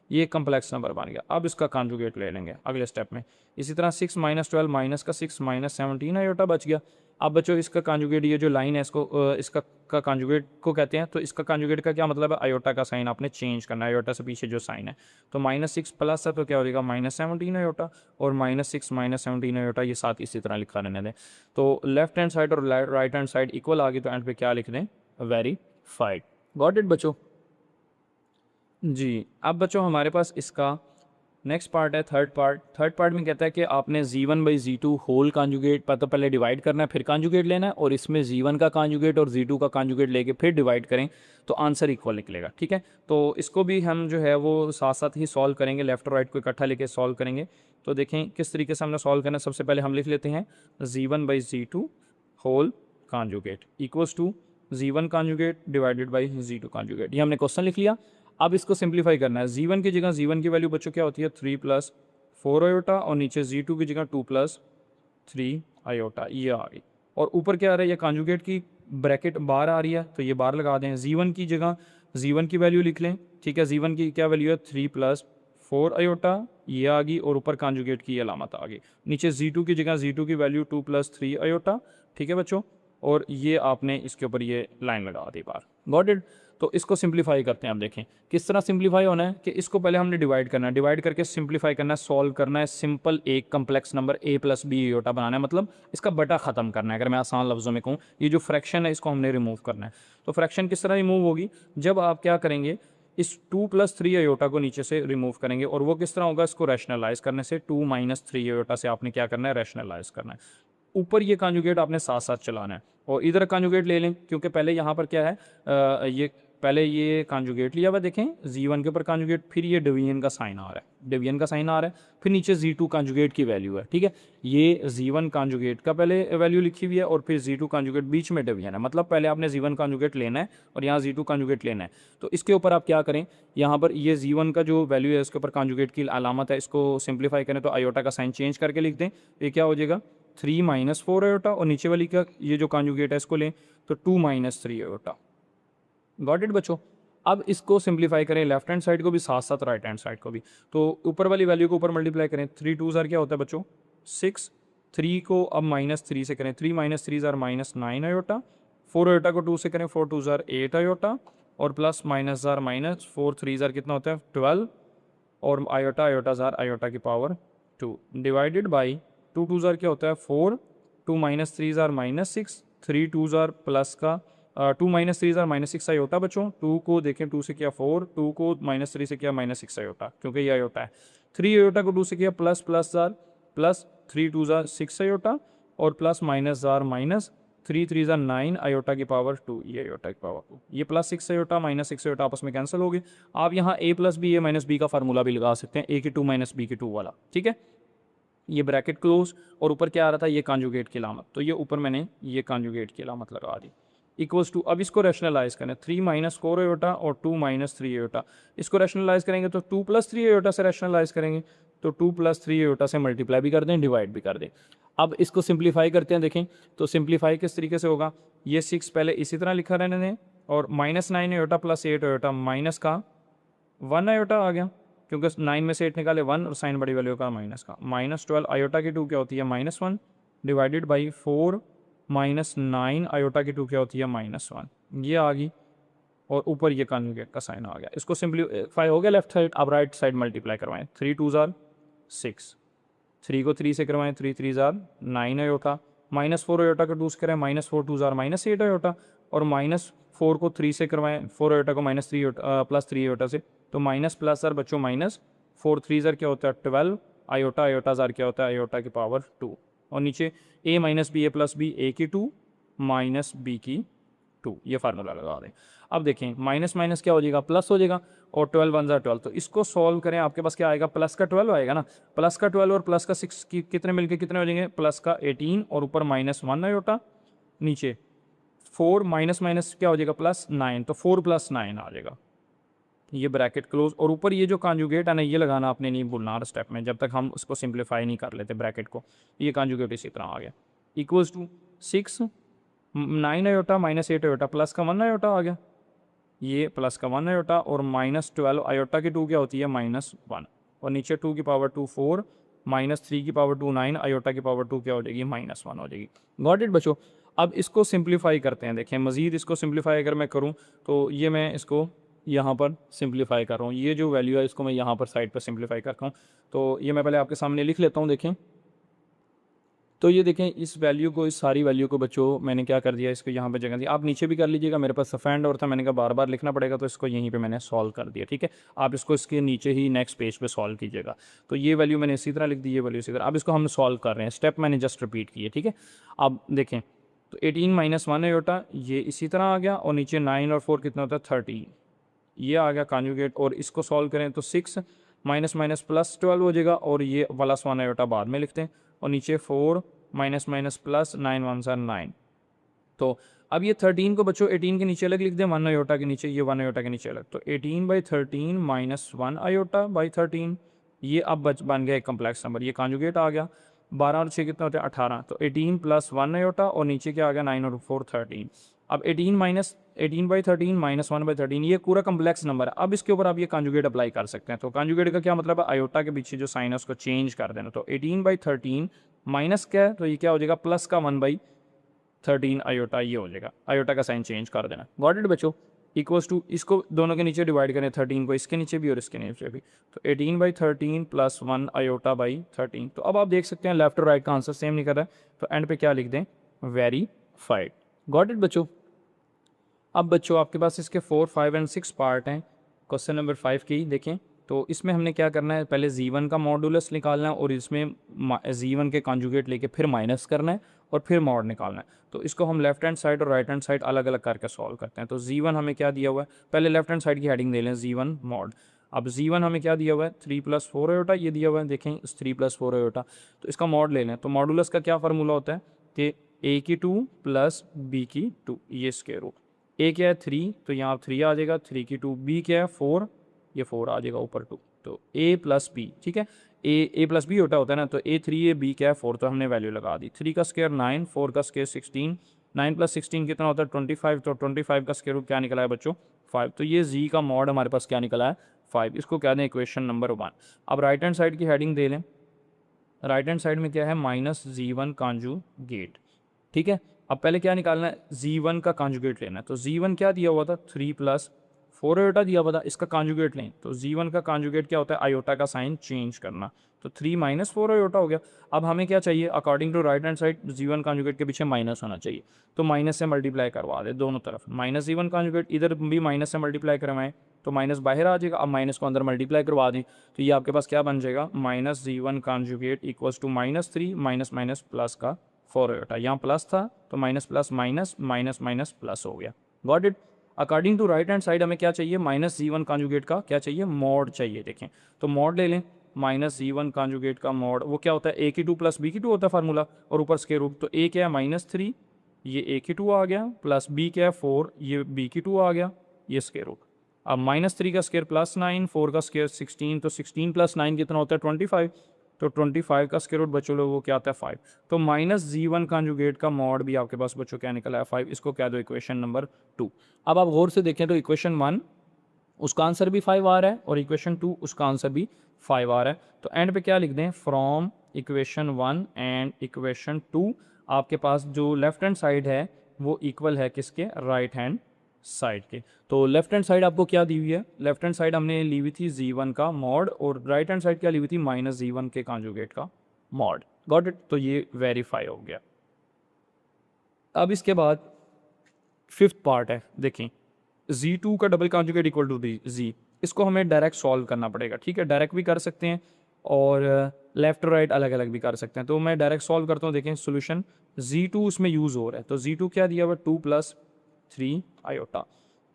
ये कम्प्लेक्स नंबर बन गया। अब इसका कॉन्जुगेट ले लेंगे अगले स्टेप में। इसी तरह 6 - 12 माइनस का 6 -17 आयोटा बच गया। अब बच्चों इसका कॉन्जुगेट, ये जो लाइन है इसको इसका का कॉन्जुगेट को कहते हैं। तो इसका कॉन्जुगेट का क्या मतलब है, आयोटा का साइन आपने चेंज करना है, आयोटा से पीछे जो साइन है। तो -6 प्लस है तो क्या हो जाएगा, -17 आयोटा, और -6 -17 आयोटा, ये साथ इसी तरह लिखा रहने दें। तो लेफ्ट हैंड साइड और राइट हैंड साइड इक्वल आ गई, तो एंड पे क्या लिख दें, वेरीफाइड। गॉट इट बच्चों। जी, अब बच्चों हमारे पास इसका नेक्स्ट पार्ट है थर्ड पार्ट में कहता है कि आपने z1/z2 होल कॉन्जुगेट तो पहले डिवाइड करना है, फिर कॉन्जुगेट लेना है, और इसमें z1 का कॉन्जुगेट और z2 का कॉन्जुगेट लेके फिर डिवाइड करें तो आंसर इक्वल निकलेगा, ठीक है। तो इसको भी हम जो है वो साथ साथ ही सॉल्व करेंगे, लेफ्ट और राइट को इकट्ठा लेके सॉल्व करेंगे। तो देखें किस तरीके से हमने सॉल्व करना है। सबसे पहले हम लिख लेते हैं z1/z2 whole conjugate equals to z1 conjugate divided by z2 conjugate, ये हमने क्वेश्चन लिख लिया। अब इसको सिंप्लीफाई करना है। z1 की जगह z1 की वैल्यू बच्चों क्या होती है, 3 + 4 आयोटा, और नीचे z2 की जगह 2 + 3 आयोटा, ये आ गई। और ऊपर क्या आ रहा है, ये कॉन्जुगेट की ब्रैकेट बार आ रही है, तो ये बार लगा दें। z1 की जगह z1 की वैल्यू लिख लें, ठीक है। z1 की क्या वैल्यू है, 3 + 4 आयोटा, ये आ गई, और ऊपर कॉन्जुगेट की अलामत आ गई। नीचे z2 की जगह z2 की वैल्यू 2 + 3 आयोटा, ठीक है बच्चों, और ये आपने इसके ऊपर ये लाइन लगा दी बार। Got it. तो इसको सिंप्लीफाई करते हैं। आप देखें किस तरह सिंप्लीफाई होना है कि इसको पहले हमने डिवाइड करना है, डिवाइड करके सिंप्लीफाई करना है, सॉल्व करना है, सिंपल एक complex number a plus B iota बनाना है, मतलब इसका बटा ख़त्म करना है। अगर मैं आसान लफ्ज़ों में कहूँ, ये जो फ्रैक्शन है इसको हमने रिमूव करना है। तो फ्रैक्शन किस तरह रिमूव होगी, जब आप क्या करेंगे, इस 2 + 3 आयोटा को नीचे से रिमूव करेंगे, और वो किस तरह होगा, इसको रैशनलाइज करने से 2 - 3 आयोटा से आपने क्या करना है, रैशनलाइज करना है। ऊपर ये कॉन्जुगेट आपने साथ साथ चलाना है, और इधर कॉन्जुगेट ले लें, क्योंकि पहले यहाँ पर क्या है, ये पहले ये कॉन्जुगेट लिया हुआ, देखें Z1 के ऊपर कॉन्जुगेट, फिर ये डिवीजन का साइन आ रहा है, डिवीजन का साइन आ रहा है, फिर नीचे Z2 कॉन्जुगेट की वैल्यू है, ठीक है। ये Z1 कॉन्जुगेट का पहले वैल्यू लिखी हुई है, और फिर Z2 कॉन्जुगेट बीच में डिवीजन है, मतलब पहले आपने Z1 कॉन्जुगेट लेना है और यहाँ Z2 कॉन्जुगेट लेना है। तो इसके ऊपर आप क्या करें, यहाँ पर ये Z1 का जो वैल्यू है उसके ऊपर कॉन्जुगेट की अलामत है, इसको सिंप्लीफाई करें तो आयोटा का साइन चेंज करके लिख दें, ये क्या हो जाएगा 3 - 4 आयोटा, और नीचे वाली का ये जो कॉन्जुगेट है इसको लें तो 2 - 3 आयोटा। गॉट इट बच्चों। अब इसको सिंप्लीफाई करें, लेफ्ट हैंड साइड को भी साथ साथ राइट हैंड साइड को भी, तो ऊपर वाली वैल्यू को ऊपर मल्टीप्लाई करें, 3 2 ज़ार क्या होता है बच्चों 6, 3 को अब -3 से करें, 3 - 3 ज़ार -9 आयोटा, 4 आयोटा को 2 से करें, 4 2 ज़ार 8 आयोटा, और प्लस माइनस ज़ार माइनस, 4 3 ज़ार कितना होता है 12, और आयोटा आयोटा ज़ार आयोटा की पावर 2 डिवाइडेड बाई 2 2 ज़ार क्या होता है 4, 2 - 3 ज़ार -6, 3 2 ज़ार प्लस का 2 - 3 ज़ार -6 आयोटा बच्चों, 2 को देखें 2 से किया 4, 2 को -3 से किया -6 आयोटा, क्योंकि ये आयोटा है, 3 आयोटा को 2 से किया प्लस प्लस ज़ार प्लस 3 2 ज़ार 6 आयोटा, और प्लस माइनस ज़ार माइनस 3 3 ज़ार 9 आयोटा की पावर 2, ये आयोटा की पावर 2, ये प्लस 6 आयोटा माइनस 6 आयोटा आपस में कैंसिल हो गए। आप यहाँ a + b a - b का फार्मूला भी लगा सकते हैं, a की 2 - b की 2 वाला, ठीक है। ये ब्रैकेट क्लोज, और ऊपर क्या आ रहा था, ये कॉन्जुगेट की अलामत, तो ये ऊपर मैंने ये कॉन्जुगेट की अलामत लगा दी, इक्वल्स टू, अब इसको रैशनलाइज करें, 3 - 4 आयोटा और 2 - 3 आयोटा, इसको रैशनलाइज करेंगे तो 2 + 3 आयोटा से रैशनलाइज करेंगे, तो 2 + 3 आयोटा से मल्टीप्लाई भी कर दें, डिवाइड भी कर दें। अब इसको सिंप्लीफाई करते हैं, देखें तो सिंप्लीफाई किस तरीके से होगा, ये 6 पहले इसी तरह लिखा रहने दें, और -9 आयोटा प्लस 8 आयोटा माइनस का 1 आयोटा आ गया, क्योंकि 9 में से 8 निकाले 1, और साइन बड़ी वैल्यू का माइनस का, -12 आयोटा की 2 क्या होती है -1, डिवाइडेड बाई 4 -9 आयोटा की 2 क्या होती है -1, ये आ गई, और ऊपर ये कॉन्जुगेट का साइन आ गया। इसको सिंप्लीफाई हो गया लेफ्ट साइड, अब राइट साइड मल्टीप्लाई करवाएं, 3 2 ज़ार 6, 3 को 3 से करवाएं, 3 3 ज़ार 9 आयोटा, -4 आयोटा को 2 से करें, -4 2 ज़ार -8 आयोटा, और -4 को 3 से करवाएं, 4 आयोटा को -3 प्लस 3 आयोटा से, तो माइनस प्लस ज़ार बच्चों -4 3 ज़ार क्या होता है 12 आयोटा, आयोटा ज़ार क्या होता है आयोटा की पावर 2, और नीचे a - b a + b, a की 2 - b की 2, ये फार्मूला लगा दें। अब देखें माइनस माइनस क्या हो जाएगा प्लस हो जाएगा, और 12 1 ज़ार 12, तो इसको सॉल्व करें, आपके पास क्या आएगा, प्लस का 12 आएगा ना, प्लस का 12 और प्लस का 6 की कितने मिलके कितने हो जाएंगे, प्लस का 18, और ऊपर -1 आयोटा, नीचे 4 माइनस माइनस क्या हो जाएगा +9, तो 4 + 9 आ जाएगा, ये ब्रैकेट क्लोज, और ऊपर ये जो कॉन्जुगेट है ना, ये लगाना आपने नहीं भूलना हर स्टेप में, जब तक हम उसको सिंप्लीफाई नहीं कर लेते ब्रैकेट को, ये कॉन्जुगेट इसी तरह आ गया, equals to 6 9 iota -8 iota, plus का 1 आयोटा आ गया, ये प्लस का 1 आयोटा, और -12 आयोटा की 2 क्या होती है -1, और नीचे 2 की पावर 2 4, -3 की पावर 2 9, आयोटा की पावर 2 क्या हो जाएगी -1 हो जाएगी। गॉट इट बच्चों। अब इसको सिंप्लीफाई करते हैं, देखें मज़ीद इसको सिंप्लीफाई अगर मैं करूँ तो ये मैं इसको यहाँ पर सिंप्लीफाई कर रहा हूँ, ये जो वैल्यू है इसको मैं यहाँ पर साइड पर सिंप्लीफाई करता हूँ, तो ये मैं पहले आपके सामने लिख लेता हूँ, देखें तो ये देखें इस वैल्यू को, इस सारी वैल्यू को बच्चों मैंने क्या कर दिया, इसको यहाँ पे जगह दी, आप नीचे भी कर लीजिएगा, मेरे पास सफ़ेंड और था, मैंने कहा बार बार लिखना पड़ेगा, तो इसको यहीं पे मैंने सॉल्व कर दिया, ठीक है। आप इसको इसके नीचे ही नेक्स्ट पेज पे सॉल्व कीजिएगा, तो ये वैल्यू मैंने इसी तरह लिख दी, ये वैल्यू इसी तरह, अब इसको हम सॉल्व कर रहे हैं, स्टेप मैंने जस्ट रिपीट किए, ठीक है। अब देखें तो 18 - 1 आयोटा ये इसी तरह आ गया, और नीचे 9 और 4 कितना होता है 13, ये आ गया कॉन्जुगेट, और इसको सॉल्व करें तो 6 माइनस माइनस प्लस 12 हो जाएगा, और ये प्लस 1 आयोटा बाद में लिखते हैं, और नीचे 4 माइनस माइनस प्लस 9 1 ज़ार 9, तो अब ये 13 को बच्चों 18 के नीचे अलग लिख दें, 1 आयोटा के नीचे, ये 1 आयोटा के नीचे अलग, तो 18/13 -1 आयोटा बाई 13, ये अब बन गया एक कम्प्लेक्स नंबर, ये कॉन्जुगेट आ गया, 12 और 6 कितना होता है 18, तो 18 + 1 आयोटा, और नीचे क्या आ गया 9 और 4 13, अब 18/13 -1/13, ये पूरा कम्प्लेक्स नंबर है। अब इसके ऊपर आप ये कॉन्जुगेट अप्लाई कर सकते हैं, तो कॉन्जुगेट का क्या मतलब है, आयोटा के पीछे जो साइन है उसको चेंज कर देना, तो 18/13 माइनस क्या है, तो ये क्या हो जाएगा प्लस का 1/13 आयोटा, ये हो जाएगा, आयोटा का साइन चेंज कर देना। गॉट इट बच्चों। इक्वल्स टू, इसको दोनों के नीचे डिवाइड करें 13 को, इसके नीचे भी और इसके नीचे भी, तो 18/13 प्लस 1 आयोटा/13। तो अब आप देख सकते हैं लेफ्ट और राइट का आंसर सेम नहीं कर रहा है, तो एंड पे क्या लिख दें, वेरीफाइड। गॉट इट बच्चों। अब बच्चों आपके पास इसके 4, 5 एंड 6 पार्ट हैं क्वेश्चन नंबर 5 की। देखें तो इसमें हमने क्या करना है, पहले z1 का मॉडुलस निकालना है और इसमें z1 के कॉन्जुगेट लेके फिर माइनस करना है और फिर मॉड निकालना है। तो इसको हम लेफ्ट हैंड साइड और राइट हैंड साइड अलग अलग करके सॉल्व करते हैं। तो z1 हमें क्या दिया हुआ है, पहले लेफ्ट हैंड साइड की हेडिंग दे लें z1 मॉड। अब z1 हमें क्या दिया हुआ है, 3+4 आयोटा ये दिया हुआ है, देखें 3+4 आयोटा। तो इसका मॉड ले लें, तो मॉडुलस का क्या फार्मूला होता है कि a की 2 प्लस b की 2, ये स्क्वायर रूट। a क्या है 3, तो यहाँ 3 आ जाएगा, 3 की 2, b क्या है 4, ये 4 आ जाएगा ऊपर 2, तो a प्लस बी, ठीक है, a प्लस बी होता है ना, तो a 3 है, b क्या है 4, तो हमने वैल्यू लगा दी। 3 का स्क्वायर 9, 4 का स्क्वायर 16, 9 प्लस 16 कितना होता है 25, तो 25 का स्क्वायर रूट क्या निकला है बच्चों 5। तो ये z का मॉड हमारे पास क्या निकला है 5, इसको क्या दें इक्वेशन नंबर 1। अब राइट हैंड साइड की हेडिंग दे लें, राइट हैंड साइड में क्या है -z1 कॉन्जुगेट, ठीक है। अब पहले क्या निकालना है, z1 का कॉन्जुगेट लेना है। तो z1 क्या दिया हुआ था 3+4 आयोटा दिया हुआ था, इसका कॉन्जुगेट लें। तो z1 का कॉन्जुगेट क्या होता है, आयोटा का साइन चेंज करना, तो 3 - 4 आयोटा हो गया। अब हमें क्या चाहिए, according to right hand side z1 conjugate के पीछे माइनस होना चाहिए, तो माइनस से मल्टीप्लाई करवा दे दोनों तरफ, -z1 कॉन्जुगेट इधर भी माइनस से मल्टीप्लाई करवाएं तो माइनस बाहर आ जाएगा। अब माइनस को अंदर मल्टीप्लाई करवा दें तो ये आपके पास क्या बन जाएगा, -z1 conjugate equals to -3 minus minus plus का 4 आयोटा, यहाँ प्लस था तो minus plus minus minus minus plus हो गया। Got it. According to right hand side हमें क्या चाहिए, -z1 कॉन्जुगेट का क्या चाहिए, मॉड चाहिए। देखें तो मॉड ले लें, -z1 कॉन्जुगेट का मॉड वो क्या होता है, a की 2 प्लस b की 2 होता है फार्मूला, और ऊपर स्क्वायर रूट, तो a क्या है -3, ये a की 2 आ गया, प्लस b क्या है 4, ये b की 2 आ गया, ये स्क्वायर रूट। अब -3 का स्क्वायर +9, 4 का स्क्वायर 16, तो 16 + 9 कितना होता है 25, तो 25 का स्क्वायर रूट बच्चों लोग वो क्या आता है 5। तो -z1 कॉन्जुगेट का मॉड भी आपके पास बच्चों क्या निकला है 5, इसको क्या दो इक्वेशन नंबर 2। अब आप गौर से देखें तो इक्वेशन 1 उसका आंसर भी 5 आ रहा है और इक्वेशन 2 उसका आंसर भी 5 आ रहा है। तो एंड पे क्या लिख दें, फ्रॉम इक्वेशन 1 एंड इक्वेशन 2 आपके पास जो लेफ्ट हैंड साइड है वो इक्वल है किसके, राइट हैंड साइड के। तो लेफ्ट हैंड साइड आपको क्या दी हुई है, लेफ्ट हैंड साइड हमने ली हुई थी z1 का मॉड और राइट हैंड साइड क्या ली हुई थी -z1 के कॉन्जुगेट का मॉड। गॉट इट, तो ये वेरीफाई हो गया। अब इसके बाद फिफ्थ पार्ट है, देखें z2 का double conjugate equal to z, इसको हमें डायरेक्ट सॉल्व करना पड़ेगा, ठीक है। डायरेक्ट भी कर सकते हैं और लेफ्ट और राइट अलग अलग भी कर सकते हैं। तो मैं डायरेक्ट सॉल्व करता हूँ। देखें सोल्यूशन z2 उसमें यूज़ हो रहा है, तो z2 क्या दिया हुआ 2 + 3 आयोटा,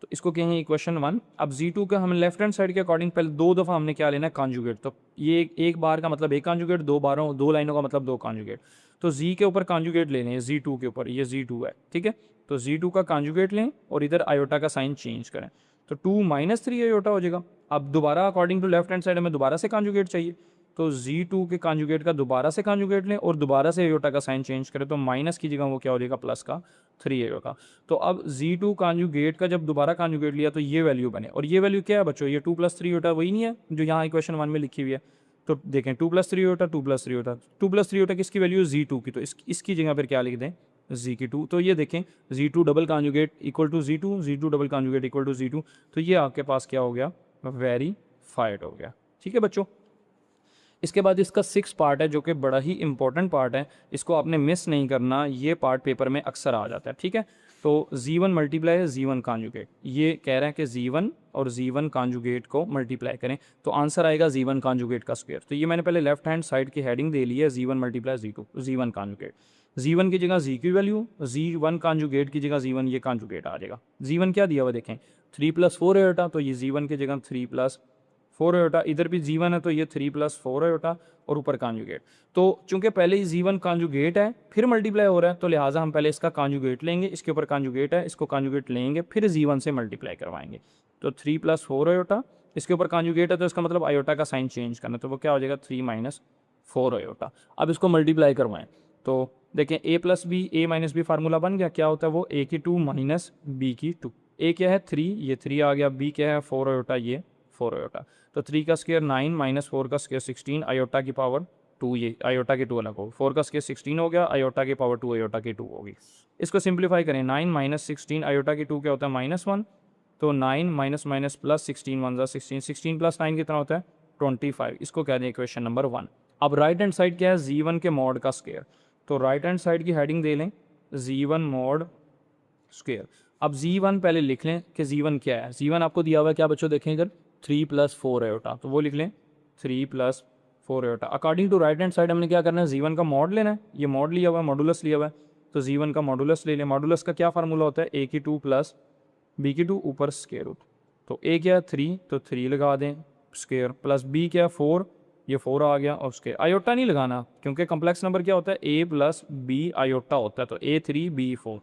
तो इसको कहेंगे इक्वेशन 1। अब z2 का हम लेफ्ट हैंड साइड के अकॉर्डिंग पहले 2 दफ़ा हमने क्या लेना है कॉन्जुगेट, तो ये एक बार का मतलब एक कॉन्जुगेट, 2 बारों 2 लाइनों का मतलब 2 कॉन्जुगेट। तो z के ऊपर कॉन्जुगेट ले लें, z2 के ऊपर, ये z2 है, ठीक है। तो z2 का कॉन्जुगेट लें और इधर आयोटा का साइन चेंज करें, तो 2 - 3 आयोटा हो जाएगा। अब दोबारा according to left hand side हमें दोबारा से कॉन्जुगेट चाहिए, तो z2 के कॉन्जुगेट का दोबारा से कॉन्जुगेट लें और दोबारा से आयोटा का साइन चेंज करें, तो माइनस की जगह वो क्या हो जाएगा प्लस का 3 आयोटा। तो अब z2 कॉन्जुगेट का जब दोबारा कॉन्जुगेट लिया तो ये वैल्यू बने, और ये वैल्यू क्या है बच्चों, ये 2 + 3 आयोटा वही नहीं है जो यहाँ इक्वेशन 1 में लिखी हुई है। तो देखें 2 + 3 आयोटा, 2 + 3 आयोटा, 2 + 3 आयोटा किसकी वैल्यू z2 की, तो इसकी जगह पर क्या लिख दें z की 2। तो ये देखें z2 double conjugate equal to z2, z2 double conjugate equal to z2, तो ये आपके पास क्या हो गया, वेरीफाइड हो गया, ठीक है बच्चों। इसके बाद इसका 6 पार्ट है जो कि बड़ा ही इंपॉर्टेंट पार्ट है, इसको आपने मिस नहीं करना, ये पार्ट पेपर में अक्सर आ जाता है, ठीक है। तो z1 मल्टीप्लाई है z1 कॉन्जुगेट, ये कह रहे हैं कि z1 और z1 कॉन्जुगेट को मल्टीप्लाई करें तो आंसर आएगा z1 कॉन्जुगेट का स्क्वायर। तो ये मैंने पहले लेफ्ट हैंड साइड की हेडिंग दे ली है, z1 multiply z2, z1 conjugate, z1 की जगह z की वैल्यू, z1 कॉन्जुगेट की जगह z1 ये कॉन्जुगेट आ जाएगा। z1 क्या दिया हुआ देखें 3 + 4 आयोटा, तो ये z1 की जगह 3 + 4 आयोटा, इधर भी z1 है तो ये 3 + 4 आयोटा और ऊपर कॉन्जुगेट। तो चूंकि पहले ही z1 कॉन्जुगेट है फिर मल्टीप्लाई हो रहा है, तो लिहाजा हम पहले इसका कॉन्जुगेट लेंगे, इसके ऊपर कॉन्जुगेट है, इसको कॉन्जुगेट लेंगे, फिर z1 से मल्टीप्लाई करवाएंगे। तो 3 + 4 आयोटा, इसके ऊपर कॉन्जुगेट है तो इसका मतलब आयोटा का साइन चेंज करना, तो वो क्या हो जाएगा 3 - 4 आयोटा। अब इसको मल्टीप्लाई करवाएं तो देखें a + b, a - b formula बन गया, क्या होता है वो a की 2 माइनस b की 2। a क्या है 3, ये 3 आ गया, b क्या है 4 आयोटा, ये 4 आयोटा। तो 3 का स्क्वायर 9 - 4 का स्क्वायर 16, आयोटा की पावर 2, ये आयोटा की 2 अलग हो, 4 का स्क्वायर 16 हो गया, आयोटा की पावर 2 आयोटा की 2 होगी। इसको सिंप्लीफाई करें, 9 - 16 आयोटा की 2 क्या होता है -1, तो 9 माइनस माइनस प्लस 16 वन ज़ा 16, 16 प्लस 9 कितना होता है 25। इसको कह दें इक्वेशन नंबर 1। अब राइट हैंड साइड क्या है, z1 के मॉड का स्क्वायर। तो राइट हैंड साइड की हेडिंग दे लें z1 मॉड स्क्वायर। अब z1 पहले लिख लें कि z1 क्या है। z1 आपको दिया हुआ है क्या बच्चों, देखें इधर 3 + 4 आयोटा, तो वो लिख लें 3 + 4 iota. According to right hand side हमने क्या करना है, z1 का मॉड लेना है। ये मॉड लिया हुआ है, मॉडुलस लिया हुआ है, तो z1 का मॉडुलस ले लें। मॉडुलस का क्या फार्मूला होता है, a की 2 + b की 2 ऊपर स्क्वायर रूट। तो a क्या है 3, तो 3 लगा दें स्क्वायर, प्लस b क्या है 4, ये 4 आ गया और स्क्वायर। आयोटा नहीं लगाना क्योंकि कम्प्लेक्स नंबर क्या होता है a + b आयोटा होता है, तो a 3 b 4।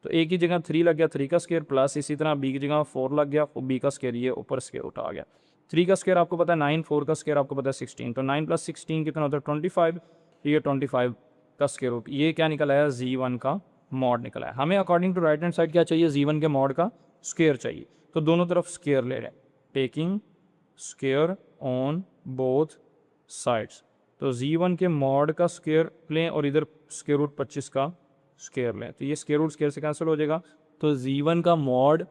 तो a की जगह 3 लग गया 3 का स्क्वायर, प्लस इसी तरह b की जगह 4 लग गया b का स्क्वायर, ये ऊपर स्क्वायर रूट आ गया। 3 का स्क्वायर आपको पता है 9, 4 का स्क्वायर आपको पता है 16, तो 9 + 16 कितना होता है 25, ये 25 का स्क्वायर रूट। ये क्या निकल आया, z1 का मॉड निकला है। हमें according to right hand side क्या चाहिए, z1 के मॉड का स्क्वायर चाहिए, तो दोनों तरफ स्क्वायर ले लें, taking square on both sides. तो z1 के मॉड का स्क्वायर लें और इधर स्क्वायर रूट 25 का स्क्वायर लें, तो ये स्क्वायर रूट स्क्वायर से कैंसिल हो जाएगा। तो z1 का मॉड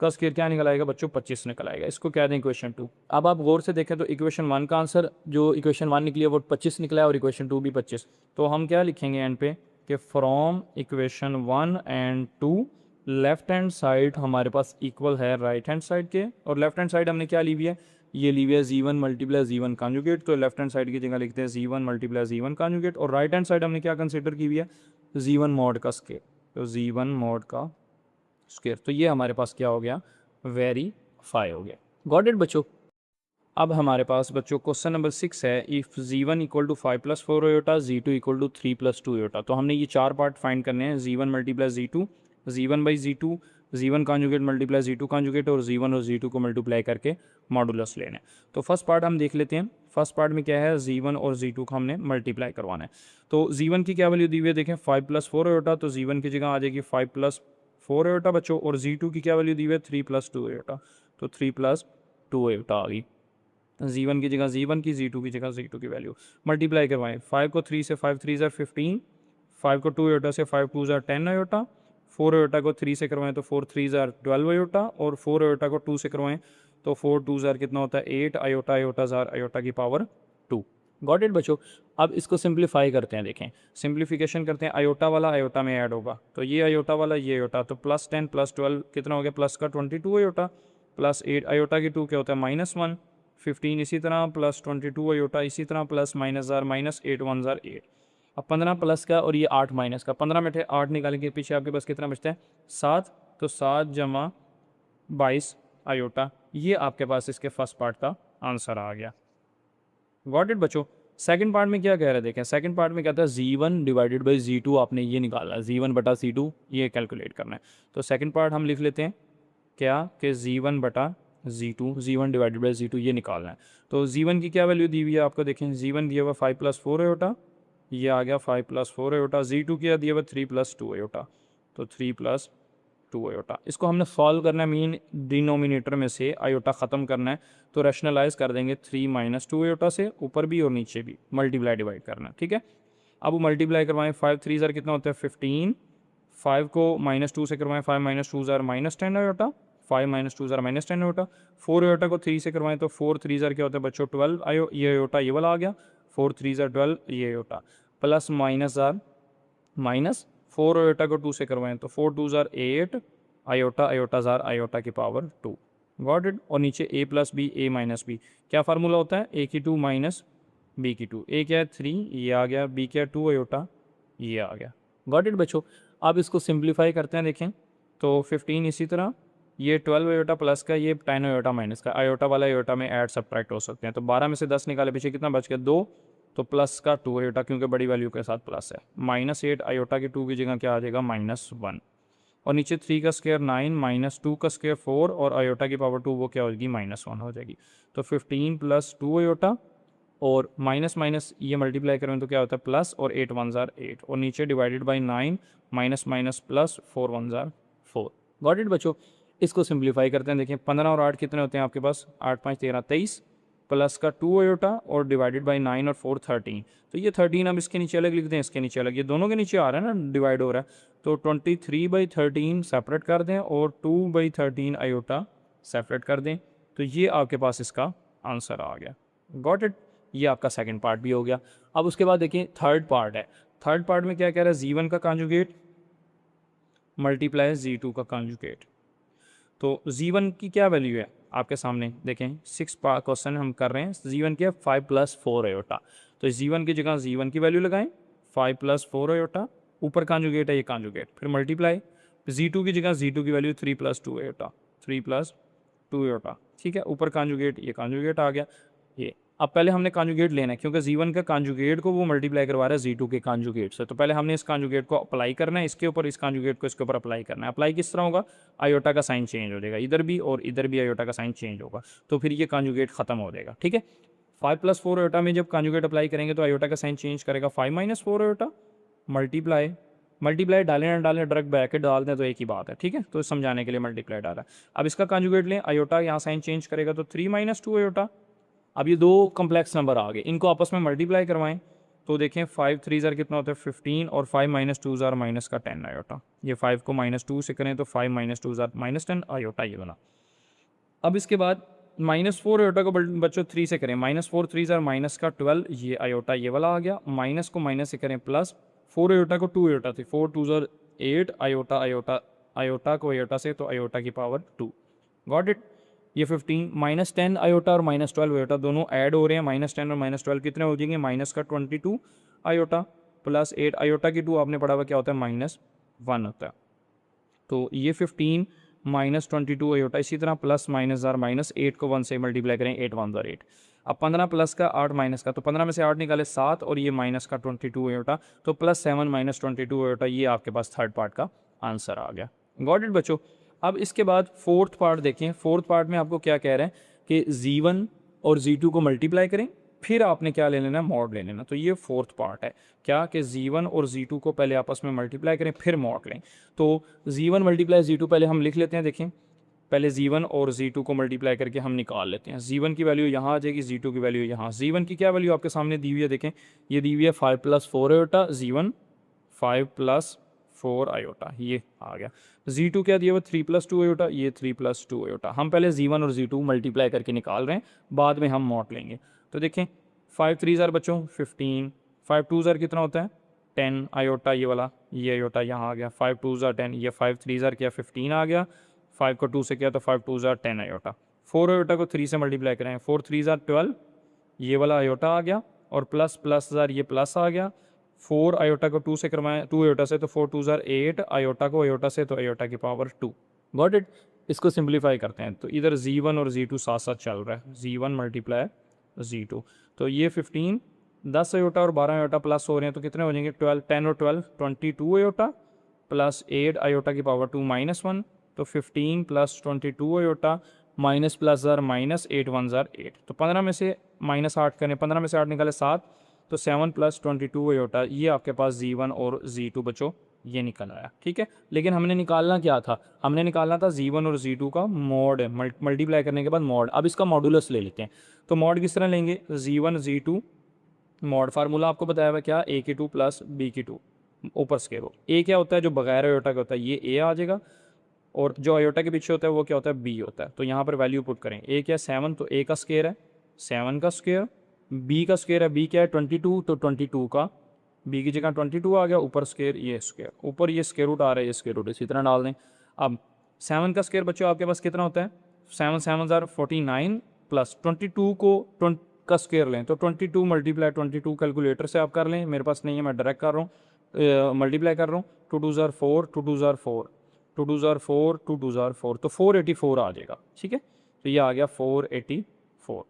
का स्क्वायर क्या निकल आएगा बच्चों, 25 निकल आएगा। इसको कह दें इक्वेशन 2। अब आप गौर से देखें तो इक्वेशन 1 का आंसर जो इक्वेशन 1 निकली है वो 25 निकला है और इक्वेशन 2 भी 25। तो हम क्या लिखेंगे एंड पे कि from equation 1 and 2 left hand side हमारे पास इक्वल है राइट हैंड साइड के, और लेफ्ट हैंड साइड हमने क्या ली हुई है, ये ली हुई है z1 × z1 कॉन्जुगेट। तो लेफ्ट हैंड साइड की जगह लिखते हैं z1 × z1 कॉन्जुगेट, और राइट हैंड साइड हमने क्या कंसिडर की हुई है, z1 मॉड का स्क्वायर, तो z1 मॉड का स्क्वायर। तो ये हमारे पास क्या हो गया, वेरीफाई हो गया। गॉट इट बच्चों। अब हमारे पास बच्चों क्वेश्चन नंबर 6 है, if z1 = 5 + 4 iota, z2 = 3 + 2 iota. तो हमने ये चार पार्ट फाइंड करने हैं, z1 × z2, z1/z2, z1 conjugate × z2 conjugate, और z1 और z2 को मल्टीप्लाई करके मॉडुलस लेना है। तो फर्स्ट पार्ट हम देख लेते हैं। फर्स्ट पार्ट में क्या है, z1 और z2 को हमने मल्टीप्लाई करवाना है। तो z1 की क्या वैल्यू दी हुई है, देखें 5 + 4 आयोटा, तो z1 की जगह आ जाएगी 5 + 4 आयोटा बच्चों, और z2 की क्या वैल्यू दी हुई है 3 + 2 आयोटा, तो 3 + 2 आयोटा आ गई। z1 की जगह z1 की, z2 की जगह z2 की वैल्यू मल्टीप्लाई करवाएं। 5 को 3 से 5 3 ज़ा 15, 5 को 2 आयोटा से 5 2 ज़ा 10 आयोटा, 4 आयोटा को 3 से करवाएं तो 4 3 ज़ा 12 आयोटा, और 4 आयोटा को 2 से करवाएं तो 4 2 ज़ा कितना होता है 8 आयोटा, आयोटा ज़ार आयोटा की पावर 2। गॉट इट बच्चों। अब इसको सिंप्लीफाई करते हैं, देखें सिंप्लीफिकेशन करते हैं, आयोटा वाला आयोटा में ऐड होगा, तो ये आयोटा वाला ये आयोटा, तो +10 + 12 कितना हो गया, प्लस का 22 आयोटा, प्लस 8 आयोटा की 2 क्या होता है -1, 15 इसी तरह, प्लस 22 आयोटा इसी तरह, प्लस माइनस ज़ार माइनस 8 1 ज़ार 8। अब 15 प्लस का और ये 8 माइनस का, 15 में थे 8 निकालेंगे, पीछे आपके पास कितना बचता है 7, तो 7 + 22 आयोटा, ये आपके पास इसके फर्स्ट पार्ट का आंसर आ गया। गॉट इट बच्चों। सेकंड पार्ट में क्या कह रहे हैं, देखें सेकंड पार्ट में क्या था, z1 / z2 आपने ये निकाला, z1 बटा z2 ये कैलकुलेट करना है। तो सेकंड पार्ट हम लिख लेते हैं क्या कि z1 बटा z2, z1 / z2 ये निकालना है। तो z1 की क्या वैल्यू दी हुई है आपको, देखें z1 दिया हुआ 5 + 4 आयोटा, ये आ गया 5 + 4 आयोटा, z2 क्या दिया हुआ 3 + 2 आयोटा, तो 3 + 2 आयोटा। इसको हमने सॉल्व करना है, मीन डिनोमिनेटर में से आयोटा ख़त्म करना है, तो रैशनलाइज कर देंगे 3 - 2 आयोटा से, ऊपर भी और नीचे भी मल्टीप्लाई डिवाइड करना है, ठीक है। अब वो मल्टीप्लाई करवाएं, 5 3 ज़ार कितना होता है 15, 5 को -2 से करवाएं, 5 - 2 ज़ार -10 आयोटा, 5 - 2 ज़ार -10 आयोटा, 4 आयोटा को 3 से करवाएं तो 4 3 ज़ार क्या होता है बच्चों 12 ये आयोटा ये वाला आ गया, 4 3 ज़ार 12 ये आयोटा, प्लस माइनस ज़ार माइनस 4 आयोटा को 2 से करवाएं तो 4 2 ज़ार 8 आयोटा, आयोटा ज़ार आयोटा की पावर 2। Got it. और नीचे a + b a - b, क्या फार्मूला होता है, a की 2 माइनस b की 2, a क्या है 3 ये आ गया, b क्या है 2 आयोटा ये आ गया। गॉट इट बच्चों। अब इसको सिंप्लीफाई करते हैं, देखें तो 15 इसी तरह, ये 12 आयोटा प्लस का, ये 10 आयोटा माइनस का, आयोटा वाला आयोटा में ऐड सब्ट्रैक्ट हो सकते हैं, तो 12 में से 10 निकाले, पीछे कितना बच गया 2, तो प्लस का 2 आयोटा क्योंकि बड़ी वैल्यू के साथ प्लस है, -8 आयोटा की 2 की जगह क्या आ जाएगा -1, और नीचे 3 का स्क्वायर 9 - 2 का स्क्वायर 4, और आयोटा की पावर 2 वो क्या हो जाएगी -1 हो जाएगी। तो 15 + 2 आयोटा, और माइनस माइनस ये मल्टीप्लाई करें तो क्या होता है प्लस, और 8 1 ज़ार 8, और नीचे divided by 9 minus minus plus 4 1 ज़ार 4। गॉट इट बच्चों। इसको सिंप्लीफाई करते हैं, देखें 15 और 8 कितने होते हैं आपके पास, 8 5 13 23, प्लस का 2 आयोटा, और डिवाइडेड बाई 9 और 4 13, तो ये 13 अब इसके नीचे अलग लिख दें, इसके नीचे अलग, ये दोनों के नीचे आ रहा है ना डिवाइड हो रहा है, तो 23/13 सेपरेट कर दें और 2/13 आयोटा सेपरेट कर दें, तो ये आपके पास इसका आंसर आ गया। Got it. ये आपका सेकंड पार्ट भी हो गया। अब उसके बाद देखिए थर्ड पार्ट है। थर्ड पार्ट में क्या कह रहा है, Z1 का कॉन्जुगेट मल्टीप्लाई Z2 का कॉन्जुगेट। तो Z1 की क्या वैल्यू है आपके सामने देखें, 6 क्वेश्चन हम कर रहे हैं। Z1 की है 5 + 4 आयोटा, तो Z1 की जगह Z1 की वैल्यू लगाएं 5 + 4 आयोटा, ऊपर कॉन्जुगेट है ये कॉन्जुगेट, फिर मल्टीप्लाई। Z2 की जगह Z2 की वैल्यू 3 + 2 आयोटा, 3 + 2 आयोटा, ठीक है, ऊपर कॉन्जुगेट, ये कॉन्जुगेट आ गया ये। अब पहले हमने कॉन्जुगेट लेना है क्योंकि Z1 का कॉन्जुगेट को वो मल्टीप्लाई करवा रहा है Z2 के कॉन्जुगेट से, तो पहले हमने इस कॉन्जुगेट को अप्लाई करना है इसके ऊपर, इस कॉन्जुगेट को इसके ऊपर अप्लाई करना है। अप्लाई किस तरह होगा, आयोटा का साइन चेंज हो जाएगा, इधर भी और इधर भी आयोटा का साइन चेंज होगा, तो फिर ये कॉन्जुगेट खत्म हो जाएगा, ठीक है। 5 + 4 आयोटा में जब कॉन्जुगेट अप्लाई करेंगे तो आयोटा का साइन चेंज करेगा, 5 - 4 आयोटा, मल्टीप्लाई। मल्टीप्लाई डालें ना डालें, डायरेक्ट ब्रैकेट डाल दें तो एक ही बात है, ठीक है, तो समझाने के लिए मल्टीप्लाई डाला। अब इसका कॉन्जुगेट लें, आयोटा यहाँ साइन चेंज करेगा तो 3 - 2 आयोटा। अब ये दो कॉम्प्लेक्स नंबर आ गए, इनको आपस में मल्टीप्लाई करवाएं तो देखें 5 3 ज़ार कितना होता है 15 और 5 - 2 ज़ार माइनस का 10 आयोटा। ये 5 को -2 से करें तो 5 - 2 ज़ार -10 आयोटा, ये बना। अब इसके बाद -4 आयोटा को बच्चों 3 से करें, -4 3 ज़ार माइनस का 12, ये आयोटा ये वाला आ गया। माइनस को माइनस से करें प्लस, 4 आयोटा को 2 आयोटा थी, 4 2 ज़ार 8 आयोटा, आयोटा आयोटा को आयोटा से तो आयोटा की पावर 2। Got it. ये 15 -10 आयोटा और -12 आयोटा दोनों ऐड हो रहे हैं, -10 और -12 कितने हो जाएंगे, माइनस का 22 आयोटा प्लस 8 आयोटा की 2 आपने पढ़ा हुआ क्या होता है -1 होता है। तो ये 15 -22 आयोटा, इसी तरह प्लस माइनस ज़ार -8 को 1 से मल्टीप्लाई करें, 8 1 ज़ार 8। अब 15 प्लस का 8 माइनस का, तो 15 में से 8 निकाले 7 और ये माइनस का 22 आयोटा, तो +7 - 22 आयोटा, ये आपके पास थर्ड पार्ट का आंसर आ गया। गॉट इट बच्चों। अब इसके बाद फोर्थ पार्ट देखें। फोर्थ पार्ट में आपको क्या कह रहे हैं कि Z1 और Z2 को मल्टीप्लाई करें, फिर आपने क्या ले लेना, मॉड ले लेना। तो ये फोर्थ पार्ट है क्या कि Z1 और Z2 को पहले आपस में मल्टीप्लाई करें फिर मॉड लें। तो Z1 × Z2 पहले हम लिख लेते हैं, देखें पहले Z1 और Z2 को मल्टीप्लाई करके हम निकाल लेते हैं। Z1 की वैल्यू यहाँ आ जाएगी, Z2 की वैल्यू यहाँ। Z1 की क्या वैल्यू आपके सामने दी हुई है, देखें ये दी हुई है 5 + 4 आयोटा, Z1 5 + 4 आयोटा, ये आ गया। Z2 क्या दिया हुआ 3 + 2 आयोटा, ये 3 + 2 आयोटा। हम पहले Z1 और Z2 मल्टीप्लाई करके निकाल रहे हैं, बाद में हम मॉड लेंगे। तो देखें 5 3 ज़ार बच्चों 15, 5 2 ज़ार कितना होता है 10 आयोटा, ये वाला ये आयोटा यहाँ आ गया, 5 2 ज़ार 10, ये 5 3 ज़ार किया 15 आ गया, 5 को 2 से किया तो 5 2 ज़ार 10 आयोटा। 4 आयोटा को 3 से मल्टीप्लाई करें, 4 3 ज़ार 12, ये वाला आयोटा आ गया, और प्लस प्लस ज़ार ये प्लस आ गया। 4 आयोटा को 2 से करवाएं, 2 आयोटा से, तो 4 2 ज़ार 8, आयोटा को आयोटा से तो आयोटा की पावर 2। Got it. इसको सिंप्लीफाई करते हैं, तो इधर Z1 और Z2 साथ साथ चल रहा है, Z1 × Z2, तो ये 15 10 आयोटा और 12 आयोटा प्लस हो रहे हैं, तो कितने हो जाएंगे 12, 10 और 12 22 आयोटा प्लस 8 आयोटा की पावर 2 -1, तो 15 + 22 आयोटा माइनस प्लस ज़ार माइनस 8 1 ज़ार 8, तो 15 में से -8 करें, 15 में से 8 निकाले 7, तो 7 + 22 आयोटा, ये आपके पास Z1 और Z2 बच्चों ये निकल आया, ठीक है। लेकिन हमने निकालना क्या था, हमने निकालना था Z1 और Z2 का मॉड, मल्टीप्लाई करने के बाद मॉड। अब इसका मॉडुलस ले लेते हैं, तो मॉड किस तरह लेंगे, Z1 Z2 मॉड फार्मूला आपको बताया हुआ क्या, A की 2 + B की 2 ऊपर स्केयर हो। A क्या होता है जो बगैर आयोटा का होता है, ये A आ जाएगा, और जो आयोटा के पीछे होता है वो क्या होता है B होता है। तो यहाँ पर वैल्यू पुट करें, A क्या है 7, तो A का स्केयर है 7 का स्केयर, B का स्केयर है, B क्या है 22, तो 22 का, B की जगह 22 आ गया, ऊपर स्केयर, ये स्केयर, ऊपर ये स्केयर रूट आ रहा है, ये स्केयर रूट इसी तरह डाल दें। अब 7 का स्केयर बच्चों आपके पास कितना होता है, 7 7 ज़ार 49 प्लस 22 को का स्केयर लें, तो 22 × 22 कैलकुलेटर से आप कर लें, मेरे पास नहीं है मैं डायरेक्ट कर रहा हूँ, मल्टीप्लाई कर रहा हूँ। 2 2 ज़ार 4, 2 2 ज़ार 4, 2 2 ज़ार 4, 2 2 ज़ार 4, तो 484 आ जाएगा, ठीक है। तो ये आ गया 484।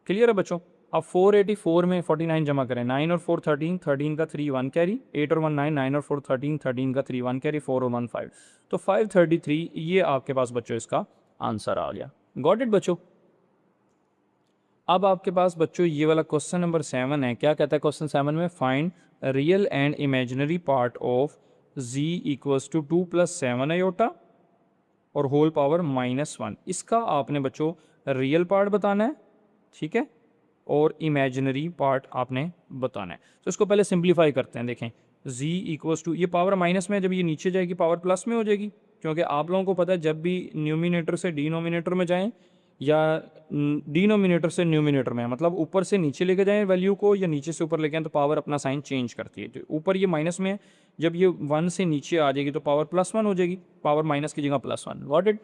क्लियर है बच्चों। अब 484 में 49 जमा करें, 9 और 4 13, 13 का 3 1 कैरी, 8 और 1 9, 9 और 4 13, 13 का 3 1 कैरी, 4 और 1 5, तो 533 ये आपके पास बच्चों इसका आंसर आ गया। गॉट इट बच्चों। अब आपके पास बच्चों ये वाला क्वेश्चन नंबर 7 है। क्या कहता है क्वेश्चन 7 में, find real and imaginary part of z = 2 + 7 iota और होल पावर -1। इसका आपने बच्चों रियल पार्ट बताना है, ठीक है, और इमेजिनरी पार्ट आपने बताना है। तो इसको पहले सिंप्लीफाई करते हैं, देखें जी इक्वल्स टू, ये पावर माइनस में है, जब ये नीचे जाएगी पावर प्लस में हो जाएगी, क्योंकि आप लोगों को पता है जब भी न्यूमिनेटर से डिनोमिनेटर में जाएं या डिनोमिनेटर से न्यूमिनेटर में, मतलब ऊपर से नीचे लेके जाएं वैल्यू को या नीचे से ऊपर लेके आएं, तो पावर अपना साइन चेंज करती है। तो ऊपर ये माइनस में है, जब ये 1 से नीचे आ जाएगी तो पावर +1 हो जाएगी, पावर माइनस की जगह +1। Got it.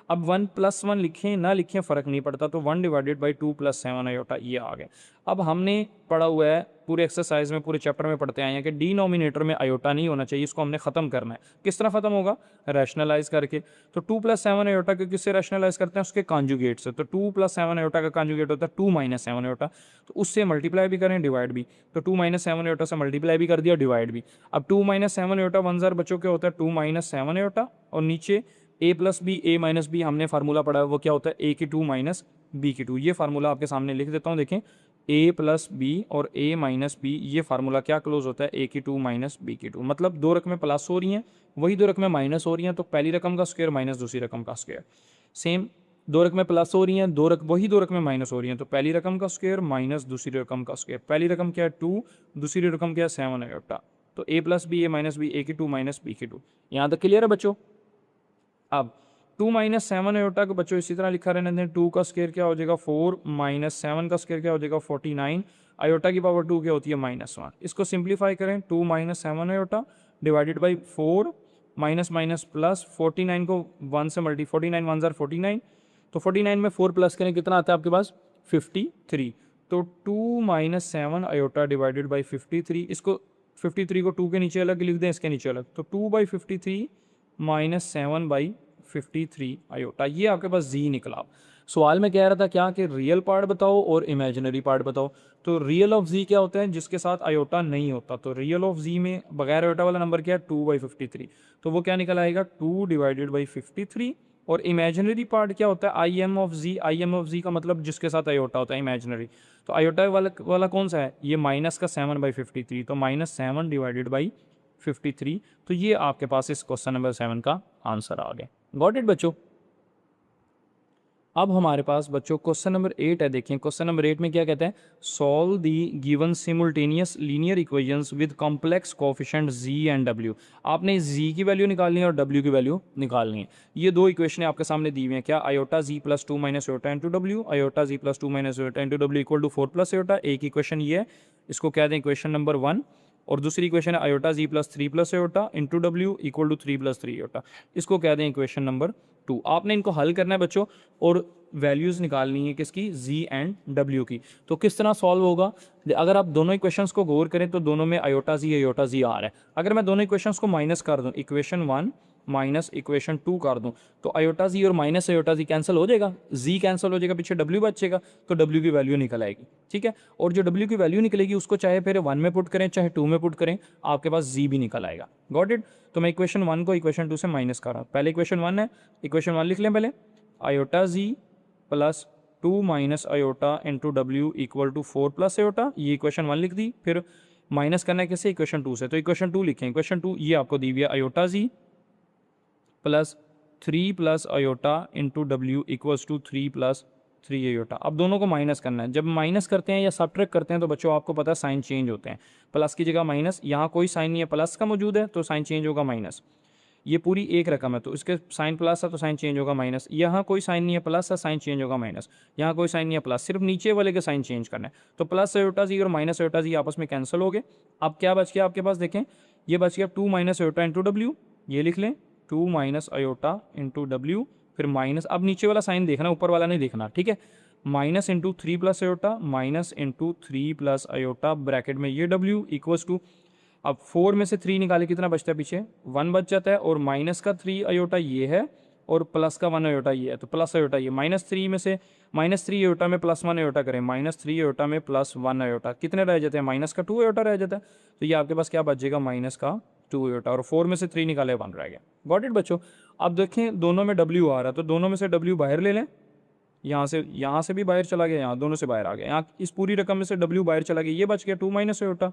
अब 1 + 1 लिखें ना लिखें फ़र्क नहीं पड़ता, तो 1 डिवाइडेड बाई 2 + 7 आयोटा ये आ गया। अब हमने पढ़ा हुआ है पूरे एक्सरसाइज में, पूरे चैप्टर में पढ़ते आए हैं कि डिनोमिनेटर में आयोटा नहीं होना चाहिए, इसको हमने ख़त्म करना है। किस तरह ख़त्म होगा? रैशनलाइज करके। तो 2 + 7 आयोटा को किससे रैशनलाइज करते हैं? उसके कॉन्जुगेट से। तो 2 + 7 आयोटा का कॉन्जुगेट होता है 2 - 7 आयोटा, तो उससे मल्टीप्लाई भी करें डिवाइड भी, तो 2 - 7 आयोटा से मल्टीप्लाई भी कर दिया डिवाइड भी। अब 2 - 7 आयोटा 1 ज़र बच्चों के होता है 2 - 7 आयोटा, और नीचे a + b a - b हमने फार्मूला पढ़ा है, वो क्या होता है? a की 2 माइनस b की 2। ये फार्मूला आपके सामने लिख देता हूँ, देखें a + b और a - b, ये फार्मूला क्या क्लोज होता है? a की 2 माइनस b की 2, मतलब दो रकमें प्लस हो रही हैं, वही दो रकमें माइनस हो रही हैं, तो पहली रकम का स्क्वायर माइनस दूसरी रकम का स्क्वायर। सेम दो रकमें प्लस हो रही हैं, वही दो रकमें माइनस हो रही हैं, तो पहली रकम का स्क्वायर माइनस दूसरी रकम का स्क्वायर। पहली रकम क्या है? 2, दूसरी रकम क्या है? 7 आयोटा। तो a + b a - b, a की 2 माइनस b की 2। यहाँ तक क्लियर है बच्चों? अब 2 - 7 आयोटा को बच्चों इसी तरह लिखा रहने दें। 2 का स्क्वायर क्या हो जाएगा? 4 - 7 का स्क्वायर क्या हो जाएगा? 49। आयोटा की पावर 2 क्या होती है? -1। इसको सिंप्लीफाई करें, 2 - 7 iota divided by 4 minus minus plus 49 को 1 से 49 1 ज़र 49, तो 49 में 4 प्लस करें कितना आता है आपके पास? 53। तो 2 - 7 आयोटा डिवाइडेड बाई 53, इसको 53 को 2 के नीचे अलग लिख दें, इसके नीचे अलग, तो 2/53 - 7/53 आयोटा, ये आपके पास जी निकला। सवाल में कह रहा था क्या कि रियल पार्ट बताओ और इमेजिनरी पार्ट बताओ। तो रियल ऑफ जी क्या होता है? जिसके साथ आयोटा नहीं होता। तो रियल ऑफ जी में बगैर आयोटा वाला नंबर क्या है? 2/53, तो वो क्या निकल आएगा? 2 डिवाइडेड बाई 53। और इमेजिनरी पार्ट क्या होता है? I M of z. I M of z का मतलब जिसके साथ आयोटा होता है, इमेजिनरी। तो आयोटा वाला कौन सा है? ये माइनस का 7/53, तो -7 डिवाइडेड बाई 53। तो ये आपके पास इस क्वेश्चन नंबर 7 का आंसर आ गया। गॉट इट बच्चों? अब हमारे पास बच्चों क्वेश्चन नंबर 8 है। देखें क्वेश्चन नंबर 8 में क्या कहते हैं? Solve the given simultaneous linear equations with complex coefficient z and w। आपने z की वैल्यू निकालनी है और w की वैल्यू निकालनी है। ये दो इक्वेशन आपके सामने दी हुई हैं। क्या? Iota z + 2 - iota into w, iota z + 2 - iota into w equal to 4 + iota. एक इक्वेशन ये है, इसको कह दें इक्वेशन नंबर 1, और दूसरी इक्वेशन है iota z + 3 + iota into w equal to 3 + 3 iota, इसको कह दें इक्वेशन नंबर 2। आपने इनको हल करना है बच्चों, और वैल्यूज़ निकालनी है किसकी? z एंड w की। तो किस तरह सॉल्व होगा? अगर आप दोनों इक्वेशंस को गौर करें तो दोनों में आयोटा z आ रहा है। अगर मैं दोनों इक्वेशंस को माइनस कर दूं, इक्वेशन 1 माइनस इक्वेशन 2 कर दूं, तो आयोटा z और माइनस आयोटा z कैंसिल हो जाएगा, z कैंसिल हो जाएगा, पीछे w बचेगा, तो w की वैल्यू निकल आएगी। ठीक है, और जो w की वैल्यू निकलेगी उसको चाहे फिर 1 में पुट करें चाहे 2 में पुट करें, आपके पास z भी निकल आएगा। Got it? तो मैं इक्वेशन 1 को इक्वेशन 2 से माइनस कर रहा हूँ। पहले इक्वेशन 1 है, इक्वेशन 1 लिख लें पहले, iota z plus 2 minus iota into W equal to 4 + iota, ये इक्वेशन 1 लिख दी। फिर माइनस करना है किससे? इक्वेशन 2 से, तो इक्वेशन 2 लिखें। इक्वेशन 2 ये आपको दी हुई है, iota z plus 3 + iota into W equals to 3 + 3 iota. अब दोनों को माइनस करना है। जब माइनस करते हैं या सब्ट्रैक्ट करते हैं तो बच्चों आपको पता है साइन चेंज होते हैं, प्लस की जगह माइनस, यहाँ कोई साइन नहीं है, प्लस का मौजूद है तो साइन चेंज होगा माइनस। ये पूरी एक रकम है तो इसके साइन प्लस है तो साइन चेंज होगा माइनस। यहाँ कोई साइन नहीं है, प्लस है, साइन चेंज होगा माइनस। यहाँ कोई साइन नहीं है, प्लस, सिर्फ नीचे वाले के साइन चेंज करना है। तो प्लस आयोटा जी और माइनस आयोटा जी आपस में कैंसिल हो गए। अब क्या बच गया आपके पास? देखें ये बच गया 2 माइनस आयोटा इंटू डब्ल्यू, ये लिख लें 2 माइनस आयोटा इंटू डब्ल्यू, फिर माइनस, अब नीचे वाला साइन देखना, ऊपर वाला नहीं देखना, ठीक है। Minus into 3 + iota, minus into 3 + iota, bracket में ये डब्ल्यू इक्वल्स टू, अब 4 में से 3 निकाले कितना बचता है? पीछे 1 बच जाता है, और माइनस का 3 आयोटा ये है और प्लस का 1 आयोटा ये है, तो प्लस आयोटा ये, -3 में से -3 आयोटा में +1 आयोटा करें, -3 आयोटा में +1 आयोटा, कितने रह जाते हैं? माइनस का 2 आयोटा रह जाता है। तो ये आपके पास क्या बच जाएगा? माइनस का 2 आयोटा, और 4 में से 3 निकाले 1 रह गया। गॉट इट बच्चों? अब देखें दोनों में W आ रहा है, तो दोनों में से W बाहर ले लें, यहाँ से भी बाहर चला गया, यहाँ दोनों से बाहर आ गया, यहाँ इस पूरी रकम में से W बाहर चला गया, ये बच गया 2 माइनस आयोटा।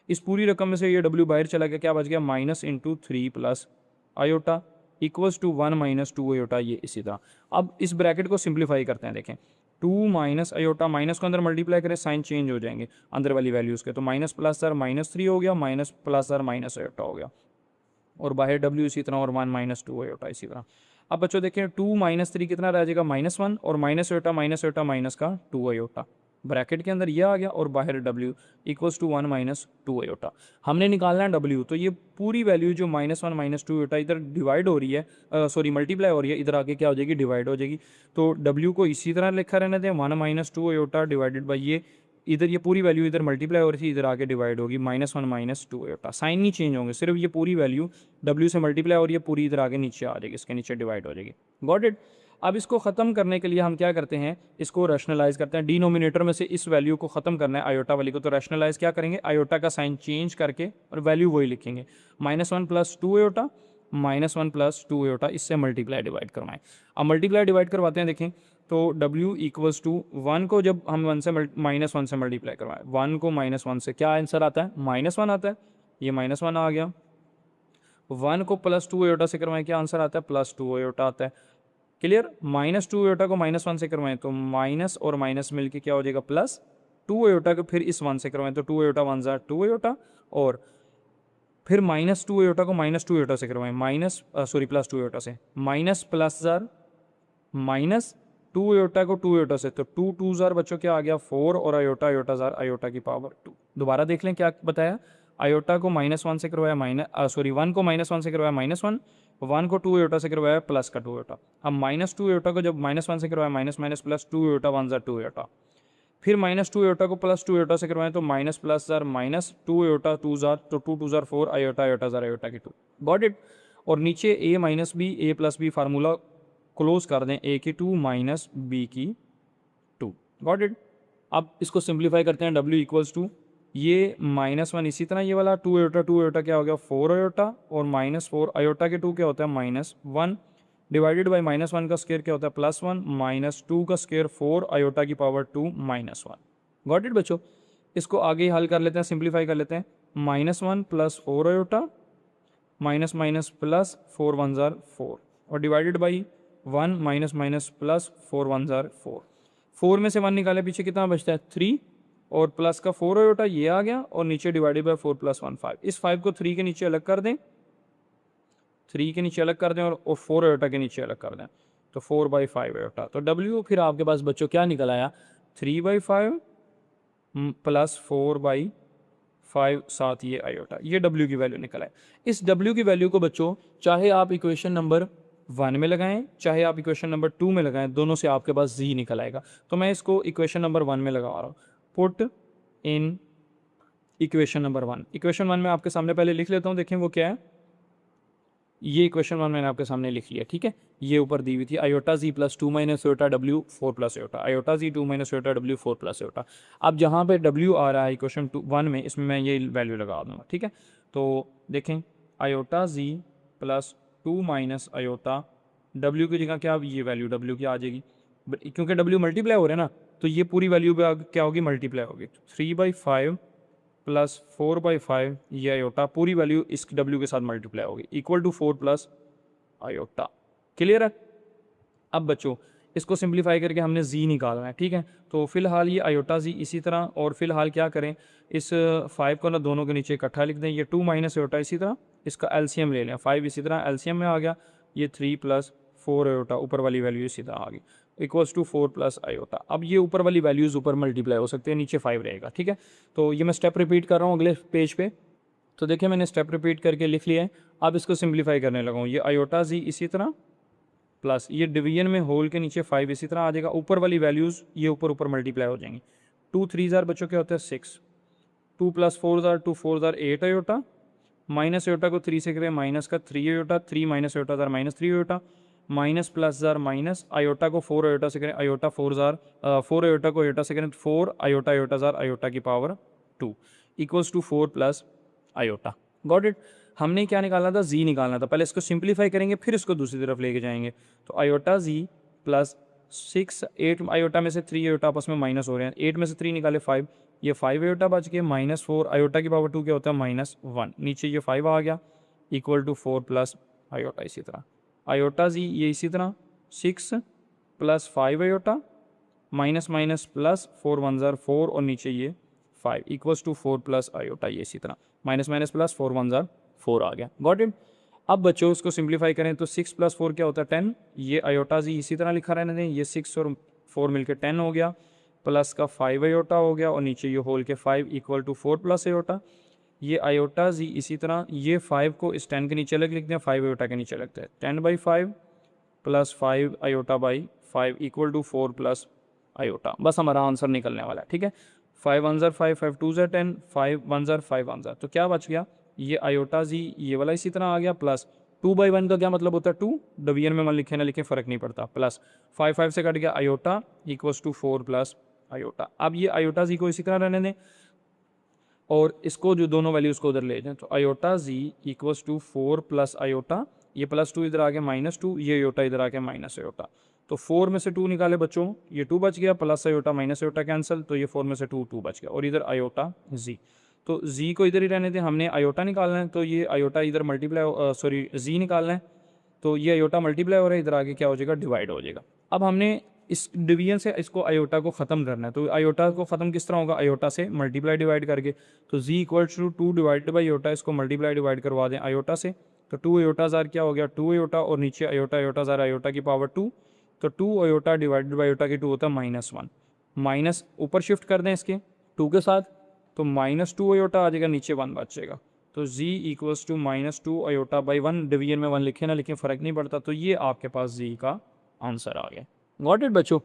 इस पूरी रकम में से ये W बाहर चला गया, क्या बच गया? Minus into 3 + iota. Equals to 1 minus 2 iota, ये इसी तरह। अब इस ब्रैकेट को सिंप्लीफाई करते हैं, देखें 2 माइनस आयोटा, माइनस को अंदर मल्टीप्लाई करें, साइन चेंज हो जाएंगे अंदर वाली वैल्यूज़ के, तो माइनस प्लस आर माइनस 3 हो गया, माइनस प्लस आर माइनस आयोटा हो गया, और बाहर डब्ल्यू इसी तरह, और 1 माइनस 2 आयोटा इसी तरह। अब बच्चों देखें 2 माइनस 3 कितना रह जाएगा, -1, और माइनस आयोटा माइनस का 2 आयोटा, ब्रैकेट के अंदर ये आ गया, और बाहर W equals to 1 minus 2 iota. हमने निकालना है डब्ल्यू, तो ये पूरी वैल्यू जो -1 माइनस 2 आयोटा इधर डिवाइड हो रही है, सॉरी मल्टीप्लाई हो रही है, इधर आके क्या हो जाएगी, डिवाइड हो जाएगी। तो डब्ल्यू को इसी तरह लिखा रहने दें, 1 माइनस 2 आयोटा डिवाइडेड बाई ये, इधर ये पूरी वैल्यू इधर मल्टीप्लाई हो रही थी, इधर आके डिवाइड होगी, -1 माइनस 2 आयोटा, साइन नहीं चेंज होंगे, सिर्फ ये पूरी वैल्यू डब्ल्यू से मल्टीप्लाई हो रही है, पूरी इधर आगे नीचे आ जाएगी, इसके नीचे डिवाइड हो जाएगी। Got it. अब इसको ख़त्म करने के लिए हम क्या करते हैं, इसको रैशनलाइज करते हैं, डिनोमिनेटर में से इस वैल्यू को ख़त्म करना है आयोटा वाली को, तो रैशनलाइज क्या करेंगे, आयोटा का साइन चेंज करके और वैल्यू वही लिखेंगे, -1 प्लस 2 आयोटा, -1 प्लस 2 आयोटा, इससे मल्टीप्लाई डिवाइड करवाएं। अब मल्टीप्लाई डिवाइड करवाते हैं, देखें तो W इक्वल्स टू 1 को जब हम -1 से मल्टीप्लाई करवाएं, 1 को -1 से क्या आंसर आता है, -1 आता है, ये -1 आ गया। 1 को प्लस 2 आयोटा से करवाएं, क्या आंसर आता है, +2 आयोटा आता है। क्लियर। -2 आयोटा को -1 से करवाएं तो माइनस और माइनस मिलके क्या हो जाएगा, +2 आयोटा को फिर इस 1 से करवाएं तो 2 आयोटा 1 जार 2 आयोटा, और फिर -2 आयोटा को -2 आयोटा से करवाएं, +2 आयोटा से, माइनस प्लस जार माइनस 2 आयोटा को 2 आयोटा से, तो 2 2 जार बच्चों क्या आ गया 4, और आयोटा आयोटा जार आयोटा की पावर 2। दोबारा देख लें क्या बताया, आयोटा को -1 से करवाया 1 को -1 से करवाया -1, 1 को 2 आयोटा से करवाया प्लस का 2 आयोटा। अब -2 आयोटा को जब -1 से करवाया माइनस माइनस प्लस 2 आयोटा 1 जार 2 आयोटा, फिर -2 आयोटा को +2 आयोटा से करवाएं तो माइनस प्लस जार -2 आयोटा 2 जार, तो 2 2 जार 4, आयोटा आयोटा जार आयोटा की 2। Got it. और नीचे a minus B, a plus B formula close कर दें, a की 2 माइनस b की 2। Got it. अब इसको सिंप्लीफाई करते हैं, w इक्वल्स टू ये -1 इसी तरह, ये वाला 2 आयोटा क्या हो गया 4 आयोटा, और -4 आयोटा के 2 क्या होता है -1, डिवाइडेड बाई -1 का स्क्वायर क्या होता है +1, -2 का स्क्वायर 4, आयोटा की पावर 2 -1। गॉट इट बच्चों। इसको आगे हल कर लेते हैं, सिंप्लीफाई कर लेते हैं, -1 plus 4 iota, minus minus plus 4 1 jar 4, और divided by 1 minus plus 4 1 jar 4। 4 में से 1 निकाले, पीछे कितना बचता है 3, और प्लस का 4 आयोटा ये आ गया, और नीचे डिवाइडेड बाई 4 + 1 5। इस 5 को 3 के नीचे अलग कर दें, 3 के नीचे अलग कर दें, और 4 आयोटा के नीचे अलग कर दें, तो 4/5 आयोटा। तो W फिर आपके पास बच्चों क्या निकल आया, 3/5 प्लस 4/5 साथ ये आयोटा, ये W की वैल्यू निकल आए। इस W की वैल्यू को बच्चों चाहे आप इक्वेशन नंबर 1 में लगाएं, चाहे आप इक्वेशन नंबर 2 में लगाएं, दोनों से आपके पास Z निकल आएगा। तो मैं इसको इक्वेशन नंबर 1 में लगा रहा हूँ, put in equation number 1। Equation 1 में आपके सामने पहले लिख लेता हूँ, देखें वो क्या है, ये इक्वेशन 1 मैंने आपके सामने लिख लिया, ठीक है। ये ऊपर दी हुई थी, iota Z plus 2 minus iota W 4 plus iota, iota Z 2 minus iota W 4 plus iota. अब जहाँ पे W आ रहा है इक्वेशन 1 में, इसमें मैं ये वैल्यू लगा दूँगा, ठीक है। तो देखें iota Z plus 2 minus iota W की जगह क्या, ये वैल्यू W की आ जाएगी, क्योंकि W मल्टीप्लाई हो रहे हैं ना, तो ये पूरी वैल्यू क्या होगी, मल्टीप्लाई होगी। 3/5 प्लस 4/5 ये आयोटा, पूरी वैल्यू इस W के साथ मल्टीप्लाई होगी, equal to 4 plus iota. Clear है। अब बच्चों इसको सिंप्लीफाई करके हमने Z निकालना है, ठीक है। तो फिलहाल ये आयोटा Z इसी तरह, और फिलहाल क्या करें, इस 5 को ना दोनों के नीचे इकट्ठा लिख दें, ये 2 माइनस आयोटा इसी तरह, इसका एलसीएम ले लें, 5 इसी तरह एलसीएम में आ गया, ये 3 प्लस 4 आयोटा, ऊपर वाली वैल्यू इसी तरह आ गई, इक्वल्स टू 4 प्लस आयोटा। अब ये ऊपर वाली वैल्यूज़ ऊपर मल्टीप्लाई हो सकते हैं, नीचे 5 रहेगा, ठीक है। तो ये मैं स्टेप रिपीट कर रहा हूँ अगले पेज पे। तो देखिए मैंने स्टेप रिपीट करके लिख लिया है। अब इसको सिंप्लीफाई करने लगा हूँ, ये आयोटा Z इसी तरह, प्लस ये डिवीजन में होल के नीचे 5 इसी तरह आ जाएगा, ऊपर वाली वैल्यूज़ ये ऊपर मल्टीप्लाई हो जाएंगी। 2 3 जार बच्चों क्या होता है 6, 2 प्लस 4 जार 2 4 जार 8 आयोटा, माइनस आयोटा को 3 से करें माइनस का 3 आयोटा, 3 माइनस आयोटा जार -3 आयोटा, माइनस प्लस जार माइनस, आयोटा को 4 आयोटा से करें, आयोटा 4 जार 4 आयोटा को आयोटा से करें 4 आयोटा आयोटा जार आयोटा की power 2 equals to 4 plus iota. Got it. हमने क्या निकालना था, Z निकालना था। पहले इसको सिंप्लीफाई करेंगे, फिर इसको दूसरी तरफ लेके जाएंगे। तो आयोटा Z प्लस 6 8 आयोटा में से 3 आयोटा आपस में माइनस हो रहे हैं, 8 में से 3 निकाले 5, ये 5 आयोटा बच गए, -4 आयोटा की पावर 2 क्या होता है -1, नीचे ये 5 आ गया, इक्वल टू 4 प्लस आयोटा इसी तरह। आयोटा जी ये इसी तरह 6 plus 5 iota minus minus plus 4 1 ज़ार 4 और नीचे ये 5 इक्वल्स टू 4 प्लस आयोटा ये इसी तरह माइनस माइनस प्लस 4 1 ज़ार 4 आ गया। Got it. अब बच्चों उसको सिंप्लीफाई करें तो 6 प्लस 4 क्या होता है 10। ये आयोटा जी इसी तरह लिखा रहने दें, ये 6 और 4 मिलकर 10 हो गया, प्लस का 5 आयोटा हो गया और नीचे ये होल के 5 इक्वल टू 4 प्लस आयोटा। ये आयोटा जी इसी तरह ये 5 को इस 10 के नीचे अलग लिखते हैं, 5 आयोटा के नीचे लगता है 10/5 plus 5 iota by 5 equal to 4 plus iota. बस हमारा आंसर निकलने वाला है। ठीक है, 5 1 ज़ार 5 5 2 ज़ार 10 5 1 ज़ार 5 1 ज़ार, तो क्या बच गया ये आयोटा जी ये वाला इसी तरह आ गया, प्लस 2/1 का क्या मतलब होता है 2, डिवीजन में 1 लिखे ना लिखे फ़र्क नहीं पड़ता, प्लस 5 5 से कट गया iota equals to 4 plus iota. अब ये आयोटा जी को इसी तरह रहने दें और इसको जो दोनों वैल्यूज़ को उधर ले जाएं, तो iota z equals to 4 plus iota, ये प्लस 2 इधर आ गया -2, ये आयोटा इधर आ गया माइनस आयोटा, तो 4 में से 2 निकाले बच्चों, ये 2 बच गया, plus iota minus iota cancel, तो ये 4 में से 2 बच गया और इधर आयोटा जी, तो जी को इधर ही रहने दें, हमने आयोटा निकालना है तो ये आयोटा इधर मल्टीप्लाई सॉरी जी निकालना है, तो ये आयोटा मल्टीप्लाई हो रहा है, इधर आगे क्या हो जाएगा डिवाइड हो जाएगा। अब हमने इस डिवीजन से इसको आयोटा को ख़त्म करना है, तो आयोटा को ख़त्म किस तरह होगा, आयोटा से मल्टीप्लाई डिवाइड करके, तो z equals to 2 divided by iota, इसको मल्टीप्लाई डिवाइड करवा दें आयोटा से, तो 2 आयोटा ज़ार क्या हो गया 2 आयोटा और नीचे आयोटा आयोटा ज़ार आयोटा की पावर 2, तो 2 आयोटा डिवाइडेड बाई आयोटा की 2 होता है -1, माइनस ऊपर शिफ्ट कर दें इसके 2 के साथ, तो -2 आयोटा आ जाएगा, नीचे 1 बचेगा, तो z equals to -2 iota by 1, division में 1 लिखे ना लिखे फ़र्क नहीं पड़ता, तो ये आपके पास z का आंसर आ गया। गॉट इट बच्चों।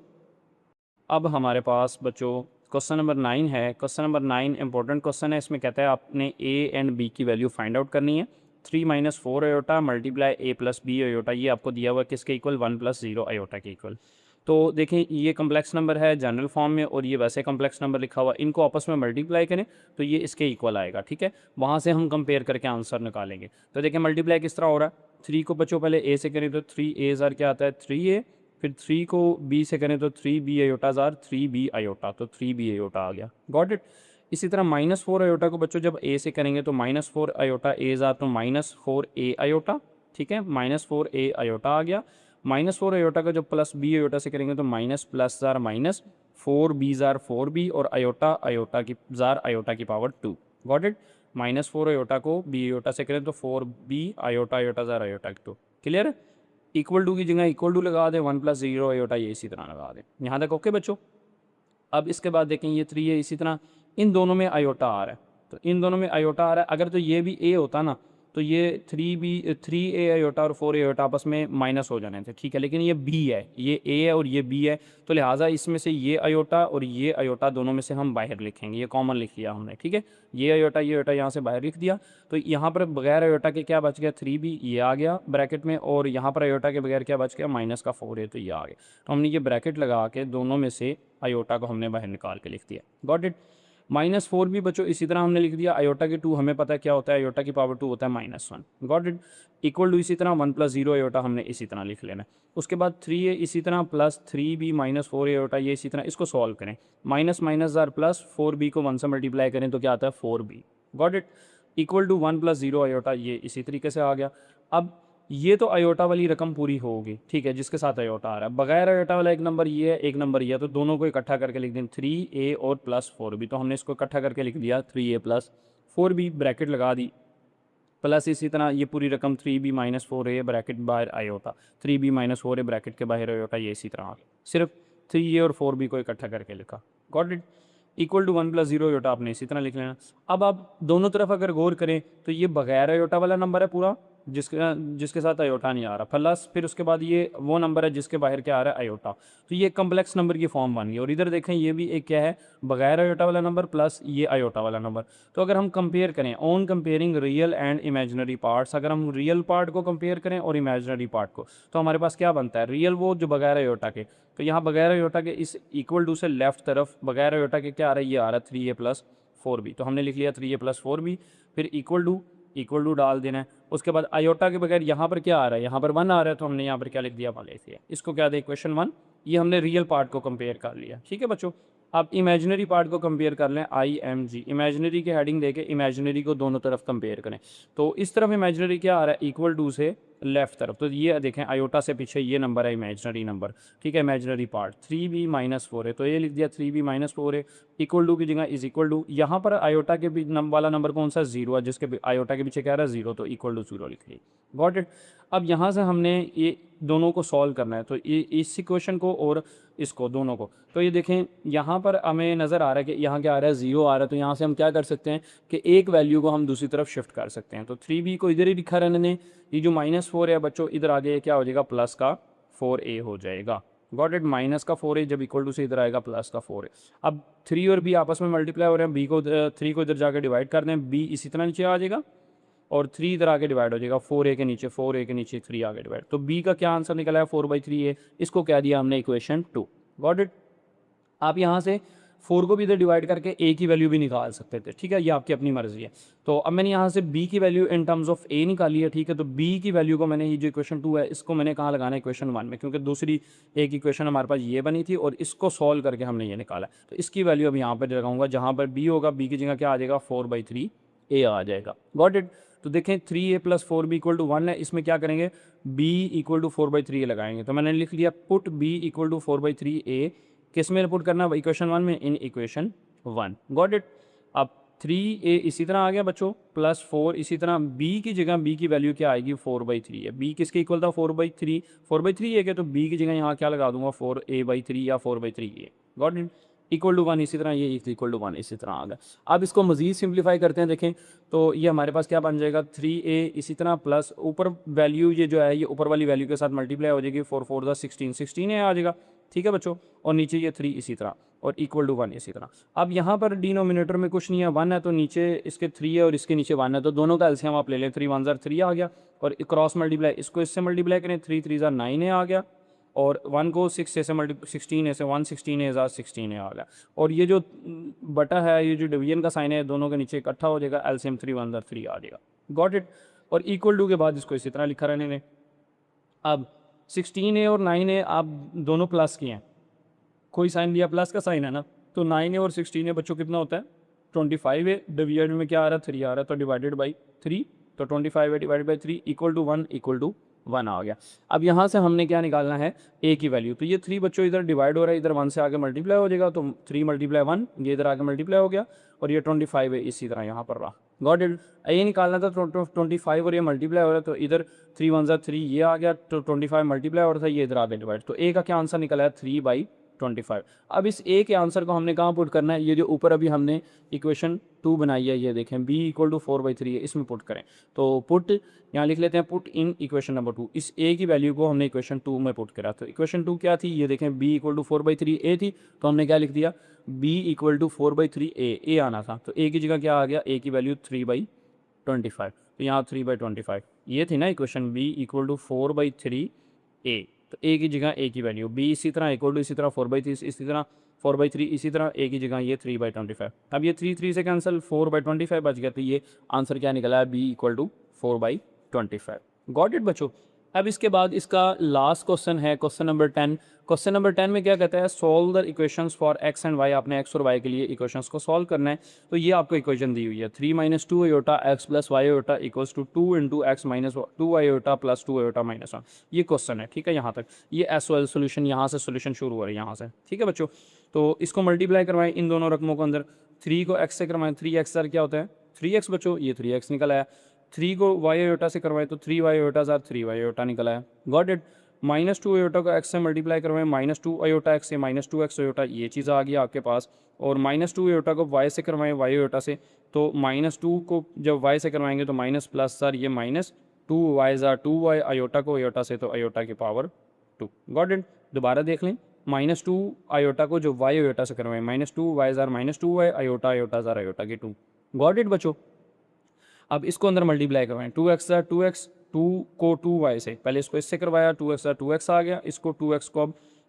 अब हमारे पास बच्चों क्वेश्चन नंबर 9 है। क्वेश्चन नंबर 9 इंपॉर्टेंट क्वेश्चन है, इसमें कहता है आपने a एंड b की वैल्यू फाइंड आउट करनी है। 3 - 4 iota multiply a plus b iota, ये आपको दिया हुआ है किसके इक्वल 1 + 0 आयोटा के इक्वल। तो देखें ये कम्प्लेक्स नंबर है जनरल फॉर्म में और ये वैसे कम्प्लेक्स नंबर लिखा हुआ, इनको आपस में मल्टीप्लाई करें तो ये इसके इक्वल आएगा। ठीक है, वहाँ से हम कंपेयर करके आंसर निकालेंगे। तो देखें मल्टीप्लाई किस तरह हो रहा है, 3 को बच्चों पहले a से करें तो 3a ज़ार क्या आता है 3a, फिर 3 को b से करें तो 3b आयोटा ज़ार 3b आयोटा, तो 3b आयोटा आ गया। Got it. इसी तरह -4 आयोटा को बच्चों जब a से करेंगे तो -4 आयोटा a ज़ार, तो -4a आयोटा। ठीक है, -4a आयोटा आ गया। -4 आयोटा का जब प्लस b आयोटा से करेंगे तो माइनस प्लस ज़ार -4b ज़ार 4b और आयोटा आयोटा की ज़ार आयोटा की पावर 2। Got it. -4 आयोटा को b आयोटा से करें तो 4b आयोटा आयोटा ज़ार आयोटा की 2। क्लियर है, इक्वल टू की जगह इक्वल टू लगा दें, 1 + 0 आयोटा ये इसी तरह लगा दें। यहाँ तक ओके बच्चों। अब इसके बाद देखें ये 3 है, इसी तरह इन दोनों में आयोटा आ रहा है, तो इन दोनों में आयोटा आ रहा है, अगर तो ये भी a होता ना तो ये 3a आयोटा और 4a आयोटा आपस में माइनस हो जाने थे। ठीक है, लेकिन ये b है, ये a है और ये b है, तो लिहाजा इसमें से ये आयोटा और ये आयोटा दोनों में से हम बाहर लिखेंगे, ये कॉमन लिख लिया हमने। ठीक है, ये आयोटा यहाँ से बाहर लिख दिया, तो यहाँ पर बगैर आयोटा के क्या बच गया 3b, ये आ गया ब्रैकेट में, और यहाँ पर आयोटा के बगैर क्या बच गया माइनस का 4a, तो ये आ गया। तो हमने ये ब्रैकेट लगा के दोनों में से आयोटा को हमने बाहर निकाल के लिख दिया। Got it. -4 भी बच्चों इसी तरह हमने लिख दिया, आयोटा की 2 हमें पता है क्या होता है, आयोटा की पावर 2 होता है -1। Got it. इक्वल टू इसी तरह 1 + 0 आयोटा हमने इसी तरह लिख लेना है। उसके बाद 3a इसी तरह प्लस 3b -4 आयोटा, ये इसी तरह इसको सॉल्व करें, माइनस माइनस ज़ार प्लस 4b को 1 से मल्टीप्लाई करें तो क्या आता है 4b। Got it. Equal to 1 + 0 iota, ये इसी तरीके से आ गया। अब ये तो आयोटा वाली रकम पूरी होगी, ठीक है, जिसके साथ आयोटा आ रहा है। बगैर आयोटा वाला एक नंबर ये है, एक नंबर ये है, तो दोनों को इकट्ठा करके लिख दें 3a और प्लस 4b, तो हमने इसको इकट्ठा करके लिख दिया 3a प्लस 4b, ब्रैकेट लगा दी, प्लस इसी तरह ये पूरी रकम 3b - 4a ब्रैकेट बाहर आयोटा, 3b - 4a ब्रैकेट के बाहर आयोटा, ये इसी तरह आ गया। सिर्फ 3a और 4b को इकट्ठा करके लिखा। Got it. Equal to 1 + 0 iota आपने इसी तरह लिख लेना। अब आप दोनों तरफ अगर गौर करें तो ये बगैर आयोटा वाला नंबर है पूरा, जिसके साथ आयोटा नहीं आ रहा, प्लस फिर उसके बाद ये वो नंबर है जिसके बाहर क्या आ रहा है आयोटा, तो ये कम्प्लेक्स नंबर की फॉर्म बन गई। और इधर देखें ये भी एक क्या है बगैर आयोटा वाला नंबर प्लस ये आयोटा वाला नंबर। तो अगर हम कंपेयर करें on comparing real and imaginary parts, अगर हम रियल पार्ट को कंपेयर करें और इमेजिनरी पार्ट को, तो हमारे पास क्या बनता है रियल वो जो बगैर आयोटा के, तो यहाँ बगैर आयोटा के इस इक्वल टू से लेफ्ट तरफ बगैर आयोटा के क्या आ रहा है, ये आ रहा है 3a + 4b, तो हमने लिख लिया 3a + 4b, फिर इक्वल टू डाल देना है। उसके बाद आयोटा के बगैर यहाँ पर क्या आ रहा है, यहाँ पर 1 आ रहा है, तो हमने यहाँ पर क्या लिख दिया 1 लिख दिया। इसको क्या दे इक्वेशन 1, ये हमने रियल पार्ट को कंपेयर कर लिया। ठीक है बच्चों, आप इमेजिनरी पार्ट को कंपेयर कर लें, IMG इमेजिनरी की हेडिंग देके इमेजिनरी को दोनों तरफ कंपेयर करें। तो इस तरफ इमेजिनरी क्या आ रहा है इक्वल टू से लेफ्ट तरफ। तो ये देखें आयोटा से पीछे ये नंबर है इमेजनरी नंबर, ठीक है, इमेजनरी पार्ट 3b-4 है, तो ये लिख दिया 3b-4 है, इक्वल टू की जगह इज इक्वल टू, यहाँ पर आयोटा के वाला नंबर कौन सा, 0 है, जिसके आयोटा के पीछे क्या रहा है 0, तो इक्वल टू 0 लिख ली। Got it. अब यहाँ से हमने ये दोनों को सॉल्व करना है, तो ये इस इक्वेशन को और इसको दोनों को, तो ये देखें यहाँ पर हमें नज़र आ रहा है कि यहाँ क्या आ रहा है 0 आ रहा है, तो यहाँ से हम क्या कर सकते हैं कि एक वैल्यू को हम दूसरी तरफ शिफ्ट कर सकते हैं। तो 3b को इधर ही लिखा रहने दें, ये जो -4 है बच्चों इधर आगे क्या हो जाएगा, प्लस का 4a हो जाएगा। Got it. माइनस का 4a जब इक्वल टू से इधर आएगा प्लस का 4a। अब 3 और b आपस में मल्टीप्लाई हो रहे हैं, b को 3 को इधर जाकर डिवाइड कर दें, b इसी तरह नीचे आ जाएगा और 3 इधर आके डिवाइड हो जाएगा, 4a के नीचे 3 आगे डिवाइड। तो b का क्या आंसर निकला है 4/3a, इसको क्या दिया हमने इक्वेशन 2। Got it. आप यहाँ से 4 को भी इधर डिवाइड करके a की वैल्यू भी निकाल सकते थे, ठीक है, ये आपकी अपनी मर्जी है। तो अब मैंने यहाँ से b की value in terms of a निकाली है, ठीक है, तो b की वैल्यू को मैंने ये जो इक्वेशन 2 है इसको मैंने कहाँ लगाना है, इक्वेशन 1 में, क्योंकि दूसरी एक इक्वेशन हमारे पास ये बनी थी और इसको सॉल्व करके हमने ये निकाला। तो इसकी वैल्यू अब यहाँ पर लगाऊंगा, जहाँ पर b होगा b की जगह क्या आ जाएगा 4/3a आ जाएगा। Got it. तो देखें 3a + 4b = 1 है, इसमें क्या करेंगे b = 4/3a लगाएंगे। तो मैंने लिख लिया पुट b = 4/3a, किस में पुट करना, इक्वेशन 1 में, इन इक्वेशन 1। Got it. अब 3a इसी तरह आ गया बच्चों, +4 इसी तरह, b की जगह b की वैल्यू क्या आएगी 4/3 है, b किसके इक्वल था 4/3 है क्या, तो b की जगह यहाँ क्या लगा दूंगा 4a/3 या 4/3a। Got it. Equal to 1 इसी तरह, ये इक्वल टू 1 इसी तरह आ गया। अब इसको मजीद सिंप्लीफाई करते हैं, देखें तो ये हमारे पास क्या बन जाएगा 3a इसी तरह प्लस ऊपर वैल्यू ये जो है ये ऊपर वाली वैल्यू के साथ मल्टीप्लाई हो जाएगी, 4 4 16 आ जाएगा, ठीक है बच्चों, और नीचे ये 3 इसी तरह और इक्वल टू 1 इसी तरह। अब यहाँ पर डिनोमिनेटर में कुछ नहीं है, 1 है, तो नीचे इसके 3 है और इसके नीचे 1 है, तो दोनों का एलसीएम आप ले लें, 3 1 3 आ गया, और क्रॉस मल्टीप्लाई इसको इससे मल्टीप्लाई करें, 3 3 9 आ गया, और 1 को 6 से 16 से 116 16 आ गया, और ये जो बटा है, ये जो डिवीजन का साइन है, दोनों के नीचे इकट्ठा हो जाएगा, एलसीएम 3 1 3 आ जाएगा। Got it. और इक्वल टू के बाद इसको इसी तरह लिखा रहने दें। अब 16a और 9a आप दोनों प्लस किए हैं, कोई साइन लिया प्लस का साइन है ना, तो 9a और 16a बच्चों कितना होता है 25 है, डिवीजन में क्या आ रहा है 3 आ रहा है, तो डिवाइडेड बाई 3, तो 25 है डिवाइडेड बाई 3 इक्वल टू 1 आ गया। अब यहाँ से हमने क्या निकालना है a की वैल्यू, तो ये 3 बच्चों इधर डिवाइड हो रहा है, इधर 1 से आगे मल्टीप्लाई हो जाएगा, तो 3 × 1 ये इधर आगे मल्टीप्लाई हो गया, और ये 25 है इसी तरह यहाँ पर रहा। Got it. ये निकालना था 25 और ये मल्टीप्लाई हो रहा है, तो इधर 3 1 3 ये आ गया, तो 25 मल्टीप्लाई हो रहा था, ये इधर आगे डिवाइड, तो a का क्या आंसर निकला है 3/25। अब इस a के आंसर को हमने कहाँ पुट करना है, ये जो ऊपर अभी हमने इक्वेशन 2 बनाई है, ये देखें b = 4/3 है, इसमें पुट करें, तो पुट यहाँ लिख लेते हैं, पुट इन इक्वेशन नंबर 2, इस a की वैल्यू को हमने इक्वेशन 2 में पुट करा। तो इक्वेशन 2 क्या थी, ये देखें b = 4/3a थी, तो हमने क्या लिख दिया b = 4/3a आना था, तो a की जगह क्या आ गया, a की वैल्यू 3/25, तो यहाँ 3/25 ये थी ना इक्वेशन, b = 4/3a, तो a की जगह a की वैल्यू, b इसी तरह इक्वल टू इसी तरह 4/3 इसी तरह 4/3 इसी तरह, a की जगह ये 3/25। अब ये 3 3 से कैंसिल, 4/25 बच गया, तो ये आंसर क्या निकला है b = 4/25। गॉट इट बच्चों। अब इसके बाद इसका लास्ट क्वेश्चन है क्वेश्चन नंबर 10। क्वेश्चन नंबर 10 में क्या कहता है, solve the equations for x and y, आपने x और y के लिए इक्वेशंस को सॉल्व करना है। तो ये आपको इक्वेशन दी हुई है 3 - 2 iota x + y iota = 2 × x - 2 iota + 2 iota - 1, ये क्वेश्चन है, ठीक है, यहाँ तक ये SOL सोल्यूशन, यहाँ से सोल्यूशन शुरू हो रहा है यहाँ से, ठीक है बच्चों। तो इसको मल्टीप्लाई करवाएं इन दोनों रकमों को अंदर, 3 को x से करवाएं, 3x सर क्या होता है 3x बच्चों, ये 3x निकल आया, 3 को y iota से करवाएं तो 3y iota 3y iota निकला है। Got it. -2 iota को x से मल्टीप्लाई करवाएं, -2 iota x से -2x iota, ये चीज़ आ गई आपके पास, और -2 iota को y से करवाएं y iota से, तो -2 को जब y से करवाएंगे तो माइनस प्लस सर ये -2 y 2y iota को iota से, तो iota की पावर 2। Got it. दोबारा देख लें, -2 iota को जो y iota से करवाएं, -2 y -2y iota iota की 2। गॉट इट बच्चों। अब इसको अंदर मल्टीप्लाई करवाएं, 2x 2x, 2 को 2y से, पहले इसको इससे करवाया, 2x 2x आ गया, इसको 2x को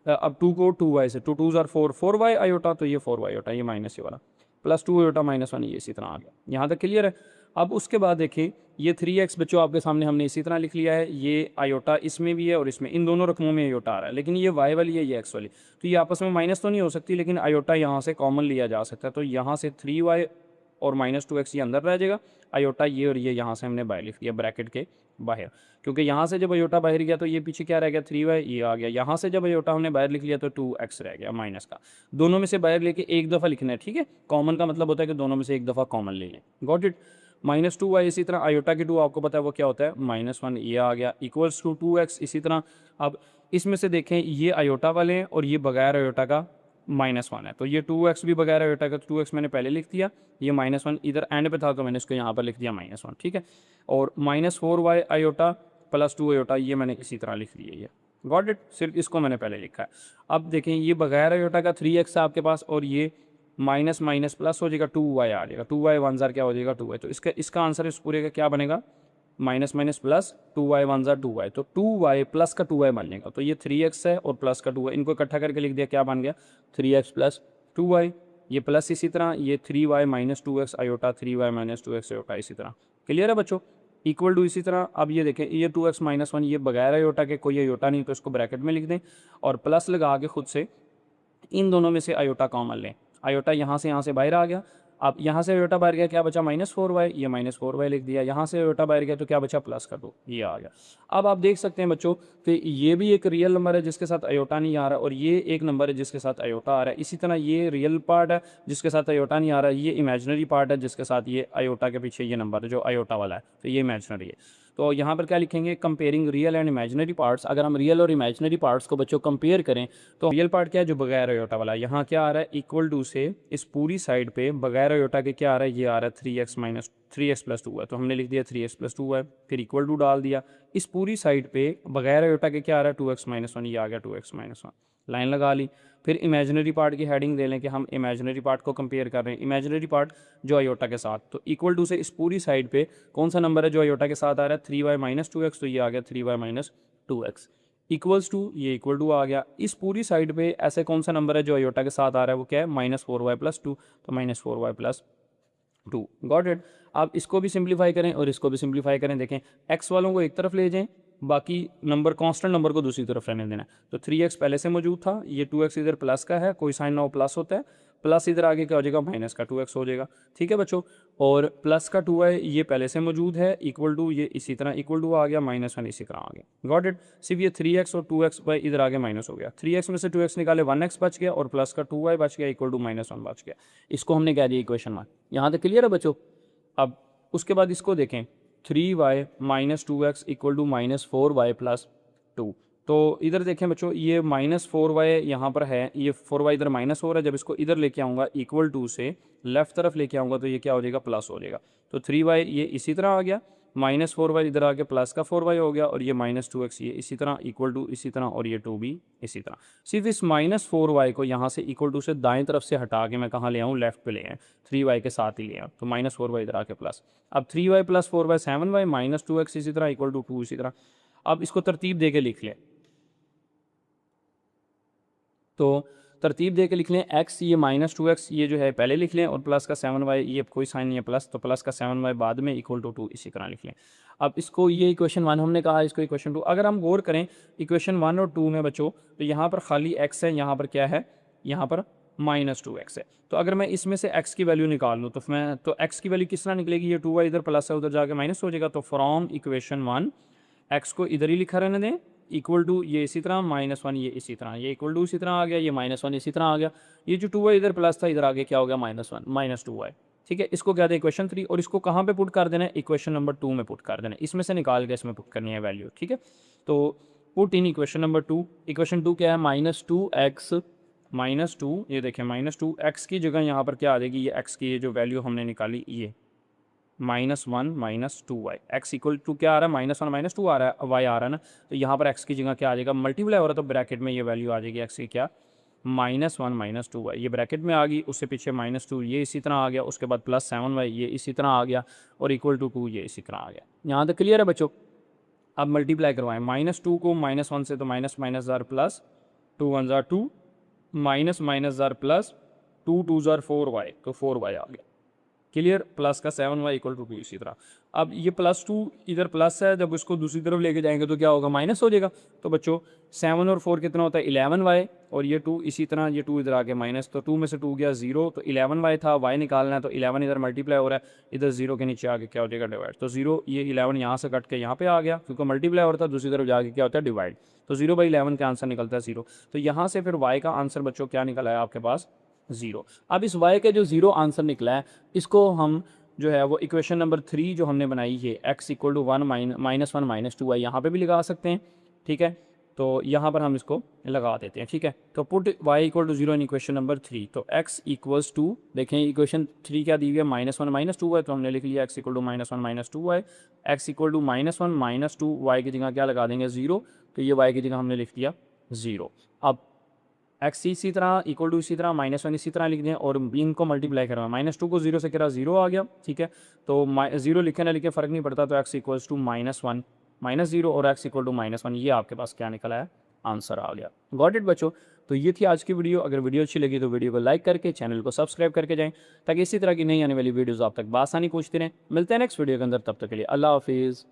अब 2 को 2y से, 2 2 4 4y iota, तो ये 4y iota, ये माइनस ये वाला, +2 iota -1, ये इसी तरह आ गया। यहाँ तक क्लियर है। अब उसके बाद देखिए ये 3x बच्चों आपके सामने हमने इसी तरह लिख लिया है, ये आयोटा इसमें भी है और इसमें, इन दोनों रकमों में आयोटा आ रहा है, लेकिन ये y वाली है ये x वाली, तो ये आपस में माइनस तो नहीं हो सकती, लेकिन आयोटा यहाँ से कॉमन लिया जा सकता है, तो यहाँ से 3y और -2x ये अंदर रह जाएगा, आयोटा ये और ये यहाँ से हमने बाहर लिख दिया ब्रैकेट के बाहर, क्योंकि यहाँ से जब आयोटा बाहर गया तो ये पीछे क्या रह गया 3y, ये आ गया। यहाँ से जब आयोटा हमने बाहर लिख लिया तो 2x रह गया माइनस का। दोनों में से बाहर लेके एक दफ़ा लिखना है, ठीक है। कॉमन का मतलब होता है कि दोनों में से एक दफ़ा कॉमन ले लें। Got it. -2y, इसी तरह आयोटा के 2 आपको पता है वो क्या होता है -1, ये आ गया इक्वल्स टू 2x। इसी तरह अब इसमें से देखें ये आयोटा वाले हैं और ये बगैर आयोटा का -1 है, तो ये 2x भी बगैर आयोटा का, तो 2x मैंने पहले लिख दिया, ये -1 इधर एंड पे था तो मैंने इसको यहाँ पर लिख दिया -1, ठीक है। और -4y आयोटा प्लस 2 आयोटा ये मैंने इसी तरह लिख दिया ये। Got it. सिर्फ इसको मैंने पहले लिखा है। अब देखें ये बगैर आयोटा का 3x है आपके पास और ये माइनस माइनस प्लस हो जाएगा, 2y आ जाएगा, 2y 1 ज़ार क्या हो जाएगा 2y, तो इसका आंसर इस पूरे का क्या बनेगा माइनस माइनस प्लस 2y 1 ज़ार 2y, तो 2y प्लस का 2y बन जाएगा। तो ये 3x है और प्लस का 2y, इनको इकट्ठा करके लिख दिया, क्या बन गया 3x प्लस 2y, ये प्लस इसी तरह ये 3y minus 2x iota, 3y minus 2x iota, इसी तरह। क्लियर है बच्चों। इक्वल टू इसी तरह अब ये देखें ये 2x माइनस 1 ये बगैर आयोटा के, कोई आयोटा नहीं तो इसको ब्रैकेट में लिख दें और प्लस लगा के खुद से इन दोनों में से आयोटा कॉमन लें। आयोटा यहाँ से बाहर आ गया, अब यहाँ से आयोटा बाहर गया क्या बचा -4y, ये -4y लिख दिया, यहाँ से आयोटा बाहर गया तो क्या बचा प्लस का 2, ये आ गया। अब आप देख सकते हैं बच्चों कि ये भी एक रियल नंबर है जिसके साथ आयोटा नहीं आ रहा और ये एक नंबर है जिसके साथ आयोटा आ रहा है। इसी तरह ये रियल पार्ट है जिसके साथ आयोटा नहीं आ रहा है, ये इमेजिनरी पार्ट है जिसके साथ ये आयोटा के पीछे ये नंबर है जो आयोटा वाला है, तो ये इमेजिनरी है। तो यहाँ पर क्या लिखेंगे comparing real and imaginary parts. अगर हम रियल और इमेजिनरी पार्ट्स को बच्चों कंपेयर करें तो रियल पार्ट क्या है जो बगैर आयोटा वाला है, यहाँ क्या आ रहा है इक्वल टू से इस पूरी साइड पे बगैर आयोटा के क्या आ रहा है, ये आ रहा है 3x माइनस 3x प्लस 2 है, तो हमने लिख दिया 3x प्लस 2 है, फिर इक्वल टू डाल दिया। इस पूरी साइड पे बगैर आयोटा के क्या आ रहा है 2x माइनस 1, ये आ गया 2x माइनस 1, लाइन लगा ली। फिर इमेजिनरी पार्ट की हेडिंग दे लें कि हम इमेजिनरी पार्ट को कंपेयर कर रहे हैं, इमेजिनरी पार्ट जो आयोटा के साथ, तो इक्वल टू से इस पूरी साइड पे कौन सा नंबर है जो आयोटा के साथ आ रहा है 3y माइनस 2x, तो ये आ गया 3y minus 2x equals to, ये इक्वल टू आ गया। इस पूरी साइड पे ऐसे कौन सा नंबर है जो आयोटा के साथ आ रहा है वो क्या है -4y प्लस 2, तो -4y प्लस 2। Got it. आप इसको भी सिंप्लीफाई करें और इसको भी सिंप्लीफाई करें, देखें x वालों को एक तरफ ले जाएं, बाकी नंबर कांस्टेंट नंबर को दूसरी तरफ रहने देना। तो 3x पहले से मौजूद था, ये 2x इधर प्लस का है, कोई साइन ना हो प्लस होता है, प्लस इधर आगे क्या हो जाएगा माइनस का 2x हो जाएगा, ठीक है बच्चों। और प्लस का 2y ये पहले से मौजूद है, इक्वल टू ये इसी तरह इक्वल टू आ गया, -1 इसी तरह आ गया। Got it. सिर्फ ये 3x और 2x बाई इधर आगे माइनस हो गया, 3x में से 2x निकाले 1x बच गया और प्लस का 2y बच गया इक्वल टू -1 बच गया। इसको हमने कह दिया इक्वेशन 1। यहाँ तक क्लियर है बच्चों। अब उसके बाद इसको देखें 3y minus 2x equal to -4y plus 2, तो इधर देखें बच्चों ये -4y यहाँ पर है, ये 4y इधर माइनस हो रहा है, जब इसको इधर लेके आऊँगा इक्वल टू से लेफ्ट तरफ लेके आऊँगा तो ये क्या हो जाएगा प्लस हो जाएगा। तो 3y ये इसी तरह आ गया, -4y इधर आके प्लस का 4y हो गया और ये -2x ये इसी तरह इक्वल टू इसी तरह और ये 2 भी इसी तरह। सिर्फ इस -4y को यहाँ से इक्वल टू से दाएं तरफ से हटा के मैं कहाँ ले आऊँ लेफ्ट पे ले आए, 3y के साथ ही ले आऊँ, तो -4y इधर आके प्लस। अब 3y plus 4y 7y -2x इसी तरह इक्वल टू 2 इसी तरह। अब इसको तरतीब दे के लिख लें, तो तरतीब दे के लिख लें x ये -2x ये जो है पहले लिख लें और प्लस का 7y ये कोई साइन नहीं है प्लस, तो प्लस का 7y बाद में इक्वल टू 2 इसी तरह लिख लें। अब इसको ये इक्वेशन 1 हमने कहा, इसको इक्वेशन 2। अगर हम गौर करें इक्वेशन 1 और 2 में बच्चों तो यहाँ पर खाली x है, यहाँ पर क्या है यहाँ पर -2x है। तो अगर मैं इसमें से x की वैल्यू निकाल लूँ तो x की वैल्यू किस तरह निकलेगी, ये 2y इधर प्लस है उधर जाके माइनस हो जाएगा, तो फ्रॉम इक्वेशन 1 x को इधर ही लिखा रहने दें इक्वल टू ये इसी तरह -1 ये इसी तरह, ये इक्वल टू इसी तरह आ गया, ये -1 इसी तरह आ गया, ये जो 2y इधर प्लस था इधर आगे क्या हो गया -1 -2y, ठीक है। इसको कहते हैं इक्वेशन 3 और इसको कहाँ पे पुट कर देना है इक्वेशन नंबर 2 में पुट कर देना है, इसमें से निकाल के इसमें पुट करनी है वैल्यू, ठीक है। तो put in equation number 2, equation 2 क्या है -2x -2, ये देखें -2x की जगह यहाँ पर क्या आ जाएगी, ये x की ये जो वैल्यू हमने निकाली ये -1 -2y, x इक्वल टू क्या आ रहा है -1 -2 आ रहा है, y आ रहा है ना, तो यहाँ पर x की जगह क्या आ जाएगा मल्टीप्लाई हो रहा है तो ब्रैकेट में ये वैल्यू आ जाएगी x की क्या -1 -2y, ये ब्रैकेट में आ गई, उससे पीछे -2 ये इसी तरह आ गया, उसके बाद +7y ये इसी तरह आ गया और इक्वल टू 2 ये इसी तरह आ गया। यहाँ तक क्लियर है बच्चों। अब मल्टीप्लाई करवाएं -2 को -1 से तो माइनस ज़ार प्लस 2 1 ज़ार 2 माइनस ज़ार प्लस 2 2 ज़ार 4y, तो 4y आ गया। क्लियर। प्लस का 7y इक्वल टू 2 इसी तरह। अब ये +2 इधर प्लस है, जब उसको दूसरी तरफ लेके जाएंगे तो क्या होगा, माइनस हो जाएगा। तो बच्चों 7 और 4 कितना होता है 11y, और ये 2 इसी तरह, ये 2 इधर आके माइनस, तो 2 में से 2 गया 0, तो 11y था, y निकालना है, तो 11 इधर मल्टीप्लाई हो रहा है, इधर 0 के नीचे आके क्या हो जाएगा डिवाइड। तो 0 ये 11 यहाँ से कट के यहाँ पे आ गया, क्योंकि मल्टीप्लाई हो रहा था, दूसरी तरफ जाके क्या होता है डिवाइड। तो 0/11 का आंसर निकलता है 0। तो यहाँ से फिर y का आंसर बच्चों क्या निकला है आपके पास 0। अब इस y के जो 0 आंसर निकला है, इसको हम जो है वो इक्वेशन नंबर 3 जो हमने बनाई है, x इक्वल टू 1 -1 -2y, यहाँ पे भी लगा सकते हैं, ठीक है। तो यहाँ पर हम इसको लगा देते हैं, ठीक है। तो put y equal to 0 in equation number 3। तो x इक्वल्स टू, देखें इक्वेशन 3 क्या दी हुई है, -1 -2y, तो हमने लिख लिया x equal to -1 -2y। x equal to -1 -2y की जगह क्या लगा देंगे 0, तो ये y की जगह हमने लिख दिया 0। अब x इसी तरह इक्वल टू इसी तरह -1 इसी तरह लिख दें, और इनको मल्टीप्लाई करवा, -2 को 0 से करा 0 आ गया, ठीक है। तो 0 लिखे ना लिखे फ़र्क नहीं पड़ता, तो x इक्वल्स टू -1 -0 और x इक्वल टू -1, ये आपके पास क्या निकला है, आंसर आ गया। गॉट इट बच्चों। तो ये थी आज की वीडियो। अगर वीडियो अच्छी लगी तो वीडियो को लाइक करके चैनल को सब्सक्राइब करके जाएं, ताकि इसी तरह की नई आने वाली वीडियोज़ आप तक बासानी पहुंचती रहें। मिलते हैं नेक्स्ट वीडियो के अंदर, तब तक के लिए अल्लाह हाफिज़।